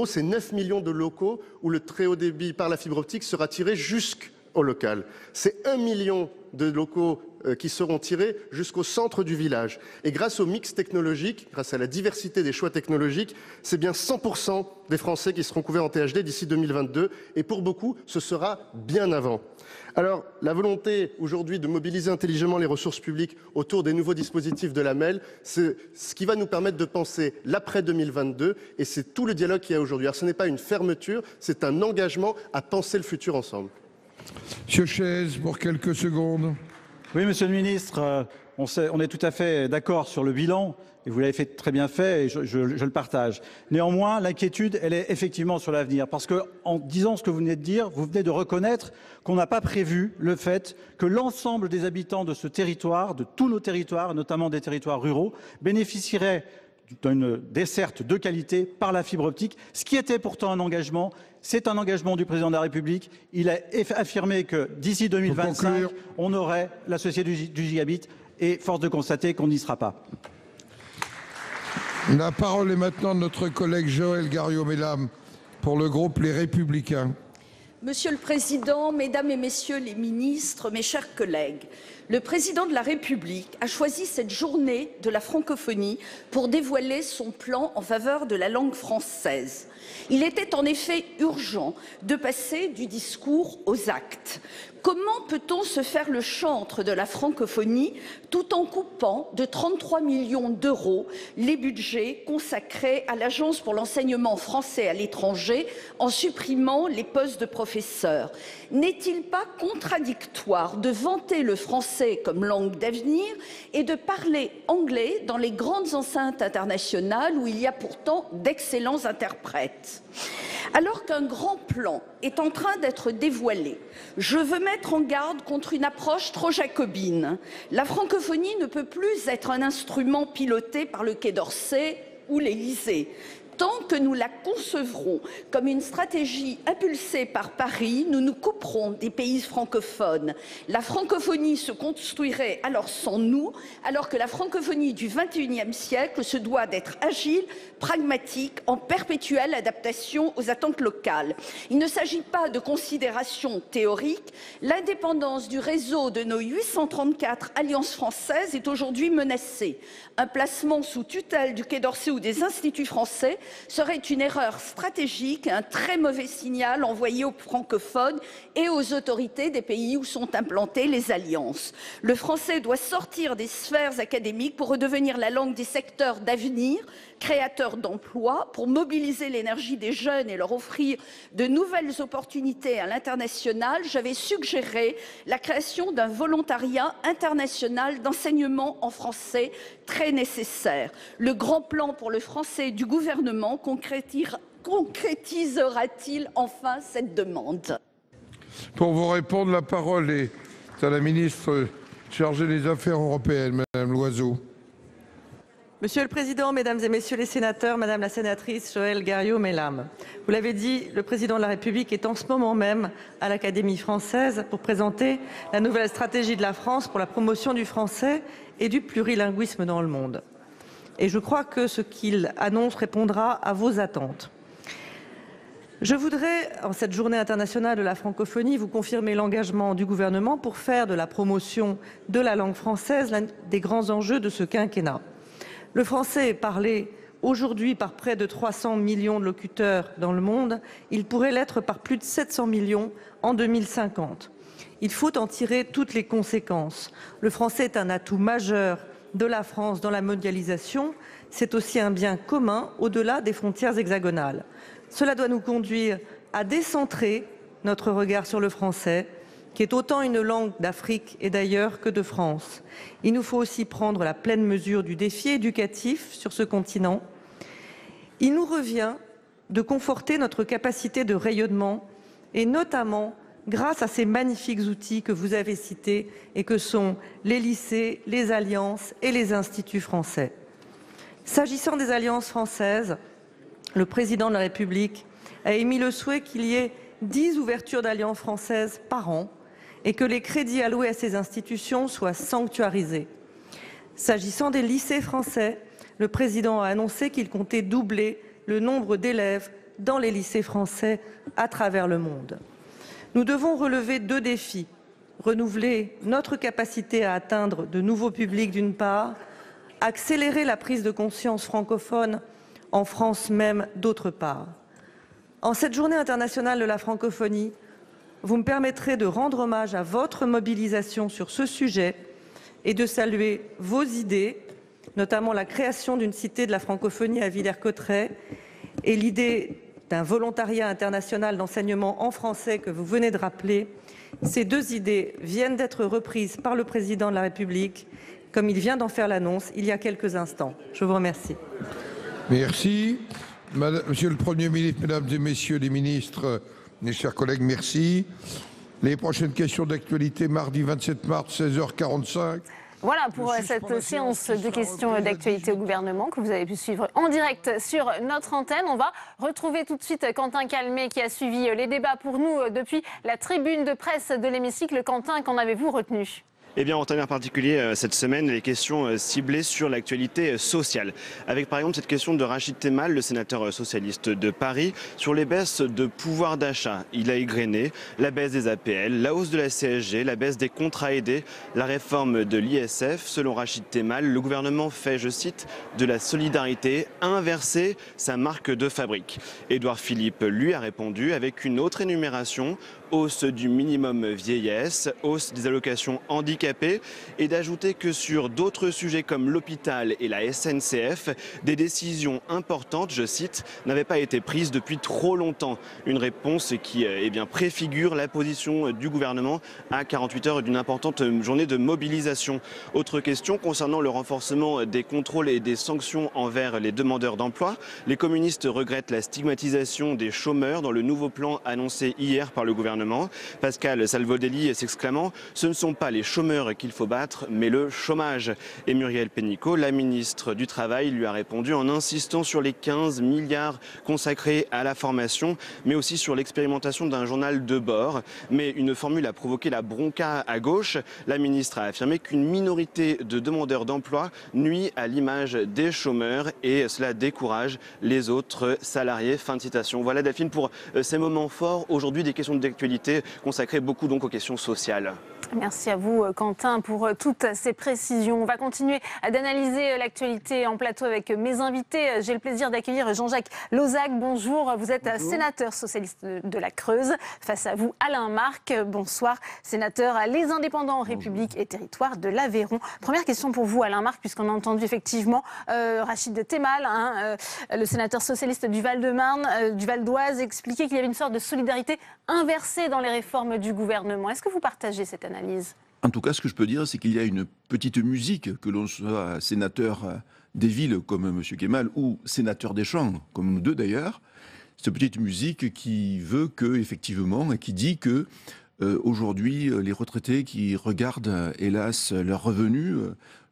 c'est 9 millions de locaux où le très haut débit par la fibre optique sera tiré jusqu'à au local. C'est 1 million de locaux qui seront tirés jusqu'au centre du village. Et grâce au mix technologique, grâce à la diversité des choix technologiques, c'est bien 100% des Français qui seront couverts en THD d'ici 2022. Et pour beaucoup, ce sera bien avant. Alors, la volonté aujourd'hui de mobiliser intelligemment les ressources publiques autour des nouveaux dispositifs de l'AMEL, c'est ce qui va nous permettre de penser l'après 2022. Et c'est tout le dialogue qu'il y a aujourd'hui. Alors, ce n'est pas une fermeture, c'est un engagement à penser le futur ensemble. Monsieur Chaise, pour quelques secondes. Oui, Monsieur le Ministre, on est tout à fait d'accord sur le bilan, et vous l'avez très bien fait, et je le partage. Néanmoins, l'inquiétude, elle est effectivement sur l'avenir, parce qu'en disant ce que vous venez de dire, vous venez de reconnaître qu'on n'a pas prévu le fait que l'ensemble des habitants de ce territoire, de tous nos territoires, notamment des territoires ruraux, bénéficieraient d'une desserte de qualité par la fibre optique, ce qui était pourtant un engagement. C'est un engagement du président de la République. Il a affirmé que d'ici 2025, on aurait la société du gigabit, et force de constater qu'on n'y sera pas. La parole est maintenant de notre collègue Joëlle Garriaud-Maylam pour le groupe Les Républicains. Monsieur le Président, Mesdames et Messieurs les ministres, mes chers collègues, le Président de la République a choisi cette journée de la francophonie pour dévoiler son plan en faveur de la langue française. Il était en effet urgent de passer du discours aux actes. Comment peut-on se faire le chantre de la francophonie tout en coupant de 33 millions d'euros les budgets consacrés à l'Agence pour l'enseignement français à l'étranger en supprimant les postes de professeurs? N'est-il pas contradictoire de vanter le français comme langue d'avenir et de parler anglais dans les grandes enceintes internationales où il y a pourtant d'excellents interprètes? Alors qu'un grand plan est en train d'être dévoilé, je veux mettre en garde contre une approche trop jacobine. La francophonie ne peut plus être un instrument piloté par le Quai d'Orsay ou l'Élysée. Tant que nous la concevrons comme une stratégie impulsée par Paris, nous nous couperons des pays francophones. La francophonie se construirait alors sans nous, alors que la francophonie du XXIe siècle se doit d'être agile, pragmatique, en perpétuelle adaptation aux attentes locales. Il ne s'agit pas de considérations théoriques. L'indépendance du réseau de nos 834 alliances françaises est aujourd'hui menacée. Un placement sous tutelle du Quai d'Orsay ou des instituts français serait une erreur stratégique et un très mauvais signal envoyé aux francophones et aux autorités des pays où sont implantées les alliances. Le français doit sortir des sphères académiques pour redevenir la langue des secteurs d'avenir, créateur d'emplois, pour mobiliser l'énergie des jeunes et leur offrir de nouvelles opportunités à l'international. J'avais suggéré la création d'un volontariat international d'enseignement en français très nécessaire. Le grand plan pour le français du gouvernement concrétisera-t-il enfin cette demande? Pour vous répondre, la parole est à la ministre chargée des Affaires européennes, Madame Loiseau. Monsieur le Président, Mesdames et Messieurs les sénateurs, Madame la sénatrice Joëlle Garriaud-Maylam, vous l'avez dit, le Président de la République est en ce moment même à l'Académie française pour présenter la nouvelle stratégie de la France pour la promotion du français et du plurilinguisme dans le monde. Et je crois que ce qu'il annonce répondra à vos attentes. Je voudrais, en cette journée internationale de la francophonie, vous confirmer l'engagement du gouvernement pour faire de la promotion de la langue française l'un des grands enjeux de ce quinquennat. Le français est parlé aujourd'hui par près de 300 millions de locuteurs dans le monde. Il pourrait l'être par plus de 700 millions en 2050. Il faut en tirer toutes les conséquences. Le français est un atout majeur de la France dans la mondialisation. C'est aussi un bien commun au-delà des frontières hexagonales. Cela doit nous conduire à décentrer notre regard sur le français, qui est autant une langue d'Afrique et d'ailleurs que de France. Il nous faut aussi prendre la pleine mesure du défi éducatif sur ce continent. Il nous revient de conforter notre capacité de rayonnement et notamment grâce à ces magnifiques outils que vous avez cités et que sont les lycées, les alliances et les instituts français. S'agissant des alliances françaises, le Président de la République a émis le souhait qu'il y ait 10 ouvertures d'alliances françaises par an et que les crédits alloués à ces institutions soient sanctuarisés. S'agissant des lycées français, le Président a annoncé qu'il comptait doubler le nombre d'élèves dans les lycées français à travers le monde. Nous devons relever 2 défis. Renouveler notre capacité à atteindre de nouveaux publics d'une part, accélérer la prise de conscience francophone en France même d'autre part. En cette journée internationale de la francophonie, vous me permettrez de rendre hommage à votre mobilisation sur ce sujet et de saluer vos idées, notamment la création d'une cité de la francophonie à Villers-Cotterêts et l'idée d'un volontariat international d'enseignement en français que vous venez de rappeler. Ces 2 idées viennent d'être reprises par le Président de la République, comme il vient d'en faire l'annonce il y a quelques instants. Je vous remercie. Merci. Monsieur le Premier ministre, Mesdames et Messieurs les ministres, mes chers collègues, merci. Les prochaines questions d'actualité, mardi 27 mars, 16h45. Voilà pour cette séance de questions d'actualité au gouvernement que vous avez pu suivre en direct sur notre antenne. On va retrouver tout de suite Quentin Calmet qui a suivi les débats pour nous depuis la tribune de presse de l'hémicycle. Quentin, qu'en avez-vous retenu ? Eh bien, on entame en particulier cette semaine les questions ciblées sur l'actualité sociale. Avec par exemple cette question de Rachid Temal, le sénateur socialiste de Paris, sur les baisses de pouvoir d'achat. Il a égrené la baisse des APL, la hausse de la CSG, la baisse des contrats aidés, la réforme de l'ISF. Selon Rachid Temal, le gouvernement fait, je cite, de la solidarité, inverser sa marque de fabrique. Édouard Philippe, lui, a répondu avec une autre énumération. Hausse du minimum vieillesse, hausse des allocations handicapées et d'ajouter que sur d'autres sujets comme l'hôpital et la SNCF, des décisions importantes, je cite, n'avaient pas été prises depuis trop longtemps. Une réponse qui préfigure la position du gouvernement à 48 heures d'une importante journée de mobilisation. Autre question concernant le renforcement des contrôles et des sanctions envers les demandeurs d'emploi. Les communistes regrettent la stigmatisation des chômeurs dans le nouveau plan annoncé hier par le gouvernement. Pascal Salvodelli s'exclamant « Ce ne sont pas les chômeurs qu'il faut battre, mais le chômage ». Et Muriel Pénicaud, la ministre du Travail, lui a répondu en insistant sur les 15 milliards consacrés à la formation, mais aussi sur l'expérimentation d'un journal de bord. Mais une formule a provoqué la bronca à gauche. La ministre a affirmé qu'une minorité de demandeurs d'emploi nuit à l'image des chômeurs et cela décourage les autres salariés. Fin de citation. Voilà Delphine pour ces moments forts. Aujourd'hui, des questions d'actualité consacrées beaucoup donc aux questions sociales. Merci à vous Quentin pour toutes ces précisions. On va continuer d'analyser l'actualité en plateau avec mes invités. J'ai le plaisir d'accueillir Jean-Jacques Lozach. Bonjour, vous êtes sénateur socialiste de la Creuse. Face à vous Alain Marc. Bonsoir, sénateur Les Indépendants, République et Territoire de l'Aveyron. Première question pour vous Alain Marc, puisqu'on a entendu effectivement Rachid Temal, le sénateur socialiste du Val-de-Marne, du Val-d'Oise, expliquer qu'il y avait une sorte de solidarité inversée dans les réformes du gouvernement. Est-ce que vous partagez cette analyse ? En tout cas, ce que je peux dire, c'est qu'il y a une petite musique, que l'on soit sénateur des villes comme M. Kemal ou sénateur des champs, comme nous deux d'ailleurs, cette petite musique qui veut que, effectivement, qui dit que aujourd'hui, les retraités qui regardent, hélas, leurs revenus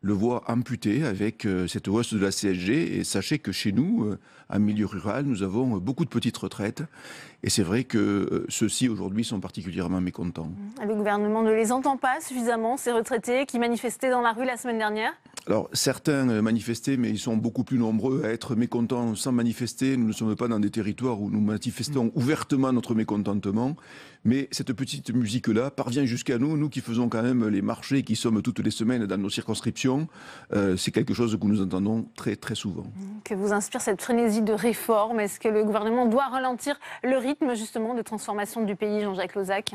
le voient amputé avec cette hausse de la CSG. Et sachez que chez nous, en milieu rural, nous avons beaucoup de petites retraites. Et c'est vrai que ceux-ci, aujourd'hui, sont particulièrement mécontents. Le gouvernement ne les entend pas suffisamment, ces retraités qui manifestaient dans la rue la semaine dernière ? Alors, certains manifestaient, mais ils sont beaucoup plus nombreux à être mécontents sans manifester. Nous ne sommes pas dans des territoires où nous manifestons ouvertement notre mécontentement. Mais cette petite musique-là parvient jusqu'à nous, nous qui faisons quand même les marchés, qui sommes toutes les semaines dans nos circonscriptions. C'est quelque chose que nous entendons très, très souvent. Que vous inspire cette frénésie de réforme ? Est-ce que le gouvernement doit ralentir le rythme, justement, de transformation du pays, Jean-Jacques Lozach ?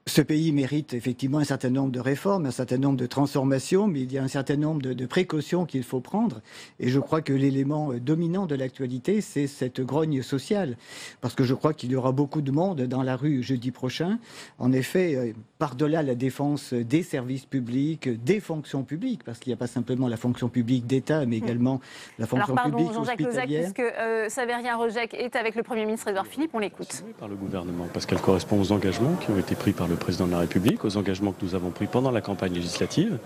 Ce pays mérite effectivement un certain nombre de réformes, un certain nombre de transformations, mais il y a un certain nombre de précautions qu'il faut prendre. Et je crois que l'élément dominant de l'actualité, c'est cette grogne sociale. Parce que je crois qu'il y aura beaucoup de monde dans la rue jeudi prochain. En effet, par-delà la défense des services publics, des fonctions publiques, parce qu'il n'y a pas simplement la fonction publique d'État, mais également la fonction publique Jean-Jacques Lozach, puisque Saverien Rojek est avec le Premier ministre Édouard Philippe, on l'écoute. Par le gouvernement, parce qu'elle correspond aux engagements qui ont été pris par le président de la République, aux engagements que nous avons pris pendant la campagne législative,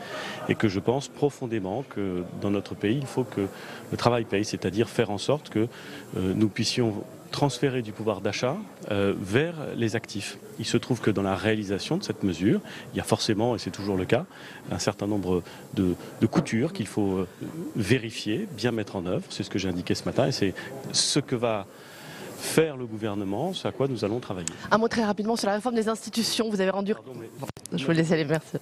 et que je pense profondément que dans notre pays, il faut que le travail paye, c'est-à-dire faire en sorte que nous puissions transférer du pouvoir d'achat vers les actifs. Il se trouve que dans la réalisation de cette mesure, il y a forcément, et c'est toujours le cas, un certain nombre de coutures qu'il faut vérifier, bien mettre en œuvre. C'est ce que j'ai indiqué ce matin, et c'est ce que va faire le gouvernement, c'est à quoi nous allons travailler. Un mot très rapidement sur la réforme des institutions. Vous avez rendu... Je vous laisse aller, merci.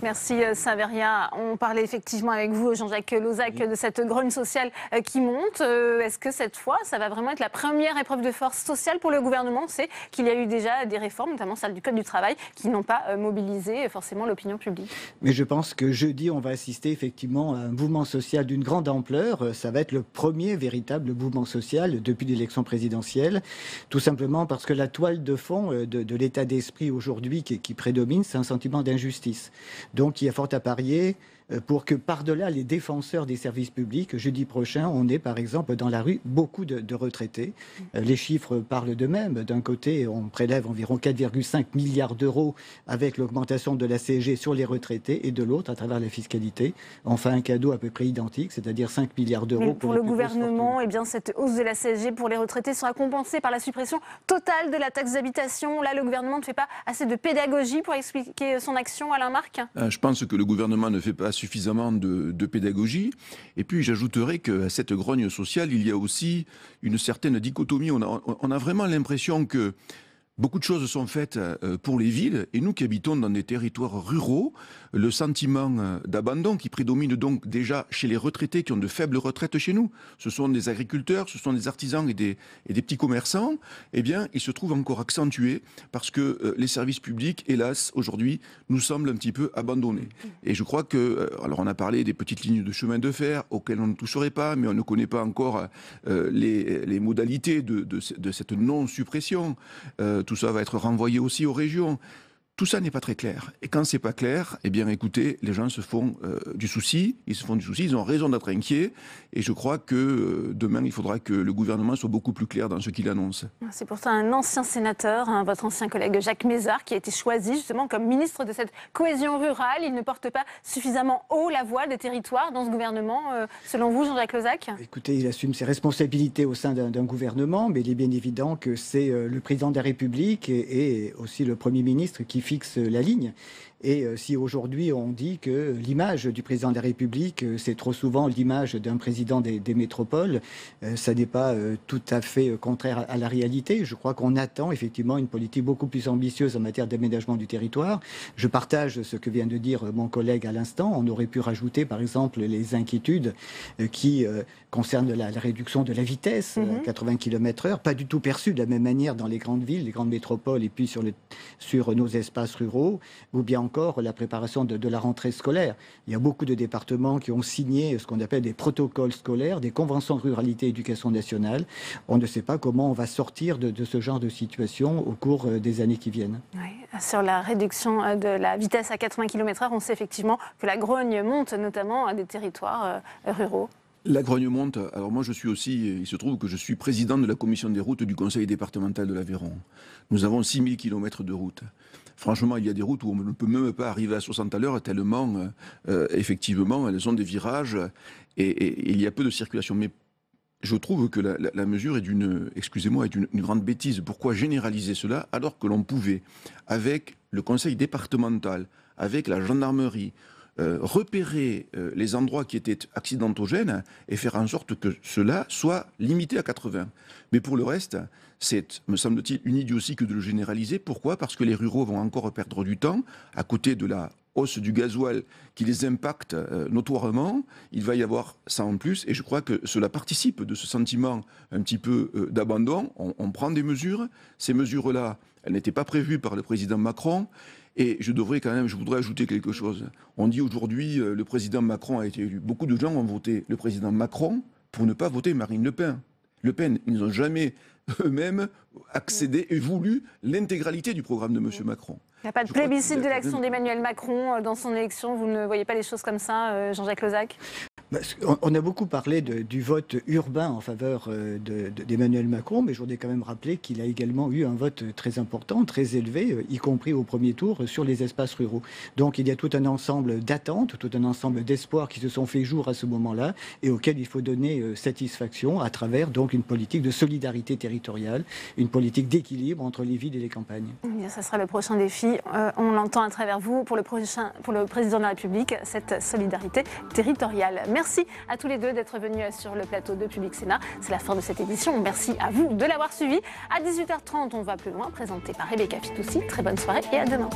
Merci Saveria. On parlait effectivement avec vous, Jean-Jacques Lozach, de cette grogne sociale qui monte. Est-ce que cette fois, ça va vraiment être la première épreuve de force sociale pour le gouvernement? C'est qu'il y a eu déjà des réformes, notamment celle du Code du travail, qui n'ont pas mobilisé forcément l'opinion publique. Mais je pense que jeudi, on va assister effectivement à un mouvement social d'une grande ampleur. Ça va être le premier véritable mouvement social depuis l'élection présidentielle. Tout simplement parce que la toile de fond de l'état d'esprit aujourd'hui qui prédomine, c'est un sentiment d'injustice. Donc il y a fort à parier pour que par-delà les défenseurs des services publics, jeudi prochain, on ait par exemple dans la rue beaucoup de retraités. Les chiffres parlent d'eux-mêmes. D'un côté, on prélève environ 4,5 milliards d'euros avec l'augmentation de la CSG sur les retraités, et de l'autre, à travers la fiscalité, on fait un cadeau à peu près identique, c'est-à-dire 5 milliards d'euros. Pour le gouvernement, eh bien, cette hausse de la CSG pour les retraités sera compensée par la suppression totale de la taxe d'habitation. Là, le gouvernement ne fait pas assez de pédagogie pour expliquer son action, Alain Marc? Je pense que le gouvernement ne fait pas suffisamment de pédagogie. Et puis j'ajouterais qu'à cette grogne sociale, il y a aussi une certaine dichotomie. On a vraiment l'impression que beaucoup de choses sont faites pour les villes, et nous qui habitons dans des territoires ruraux, le sentiment d'abandon qui prédomine donc déjà chez les retraités qui ont de faibles retraites chez nous, ce sont des agriculteurs, ce sont des artisans et des petits commerçants, eh bien, il se trouve encore accentué parce que les services publics, hélas, aujourd'hui, nous semblent un petit peu abandonnés. Et je crois que, alors on a parlé des petites lignes de chemin de fer auxquelles on ne toucherait pas, mais on ne connaît pas encore les modalités de cette non-suppression. Tout ça va être renvoyé aussi aux régions. Tout ça n'est pas très clair. Et quand c'est pas clair, eh bien écoutez, les gens se font du souci, ils ont raison d'être inquiets, et je crois que demain, il faudra que le gouvernement soit beaucoup plus clair dans ce qu'il annonce. C'est pourtant un ancien sénateur, votre ancien collègue Jacques Mézard, qui a été choisi justement comme ministre de cette cohésion rurale. Il ne porte pas suffisamment haut la voix des territoires dans ce gouvernement, selon vous, Jean-Jacques Lozach? Écoutez, il assume ses responsabilités au sein d'un gouvernement, mais il est bien évident que c'est le président de la République et aussi le Premier ministre qui fixe la ligne. Et si aujourd'hui on dit que l'image du président de la République, c'est trop souvent l'image d'un président des métropoles, ça n'est pas tout à fait contraire à la réalité. Je crois qu'on attend effectivement une politique beaucoup plus ambitieuse en matière d'aménagement du territoire. Je partage ce que vient de dire mon collègue à l'instant. On aurait pu rajouter par exemple les inquiétudes qui concernent la réduction de la vitesse, 80 km/h, pas du tout perçue de la même manière dans les grandes villes, les grandes métropoles et puis sur nos espaces ruraux, ou bien encore la préparation de la rentrée scolaire. Il y a beaucoup de départements qui ont signé ce qu'on appelle des protocoles scolaires, des conventions de ruralité et éducation nationale. On ne sait pas comment on va sortir de ce genre de situation au cours des années qui viennent. Oui, sur la réduction de la vitesse à 80 km/h, on sait effectivement que la grogne monte notamment à des territoires ruraux. La grogne monte. Alors moi je suis aussi, il se trouve que je suis président de la commission des routes du conseil départemental de l'Aveyron. Nous avons 6000 km de routes. Franchement, il y a des routes où on ne peut même pas arriver à 60 à l'heure tellement, effectivement, elles ont des virages et il y a peu de circulation. Mais je trouve que la mesure est d'une grande bêtise. Pourquoi généraliser cela alors que l'on pouvait, avec le conseil départemental, avec la gendarmerie, repérer les endroits qui étaient accidentogènes et faire en sorte que cela soit limité à 80. Mais pour le reste, c'est, me semble-t-il, une idiotie que de le généraliser. Pourquoi ? Parce que les ruraux vont encore perdre du temps à côté de la hausse du gasoil qui les impacte notoirement. Il va y avoir ça en plus et je crois que cela participe de ce sentiment un petit peu d'abandon. On prend des mesures. Ces mesures-là, elles n'étaient pas prévues par le président Macron. Et je voudrais ajouter quelque chose. On dit aujourd'hui, le président Macron a été élu. Beaucoup de gens ont voté le président Macron pour ne pas voter Marine Le Pen. Le Pen, ils n'ont jamais eux-mêmes accédé et voulu l'intégralité du programme de M. Macron. Il n'y a pas de plébiscite de l'action d'Emmanuel Macron dans son élection. Vous ne voyez pas les choses comme ça, Jean-Jacques Lozach? On a beaucoup parlé du vote urbain en faveur d'Emmanuel Macron, mais je voudrais quand même rappeler qu'il a également eu un vote très important, très élevé, y compris au premier tour, sur les espaces ruraux. Donc il y a tout un ensemble d'attentes, tout un ensemble d'espoirs qui se sont fait jour à ce moment-là et auxquels il faut donner satisfaction à travers donc une politique de solidarité territoriale, une politique d'équilibre entre les villes et les campagnes. Bien, ça sera le prochain défi. On l'entend à travers vous pour le président de la République, cette solidarité territoriale. Merci à tous les deux d'être venus sur le plateau de Public Sénat. C'est la fin de cette édition. Merci à vous de l'avoir suivi. À 18h30, on va plus loin, présenté par Rebecca Fitoussi. Très bonne soirée et à demain.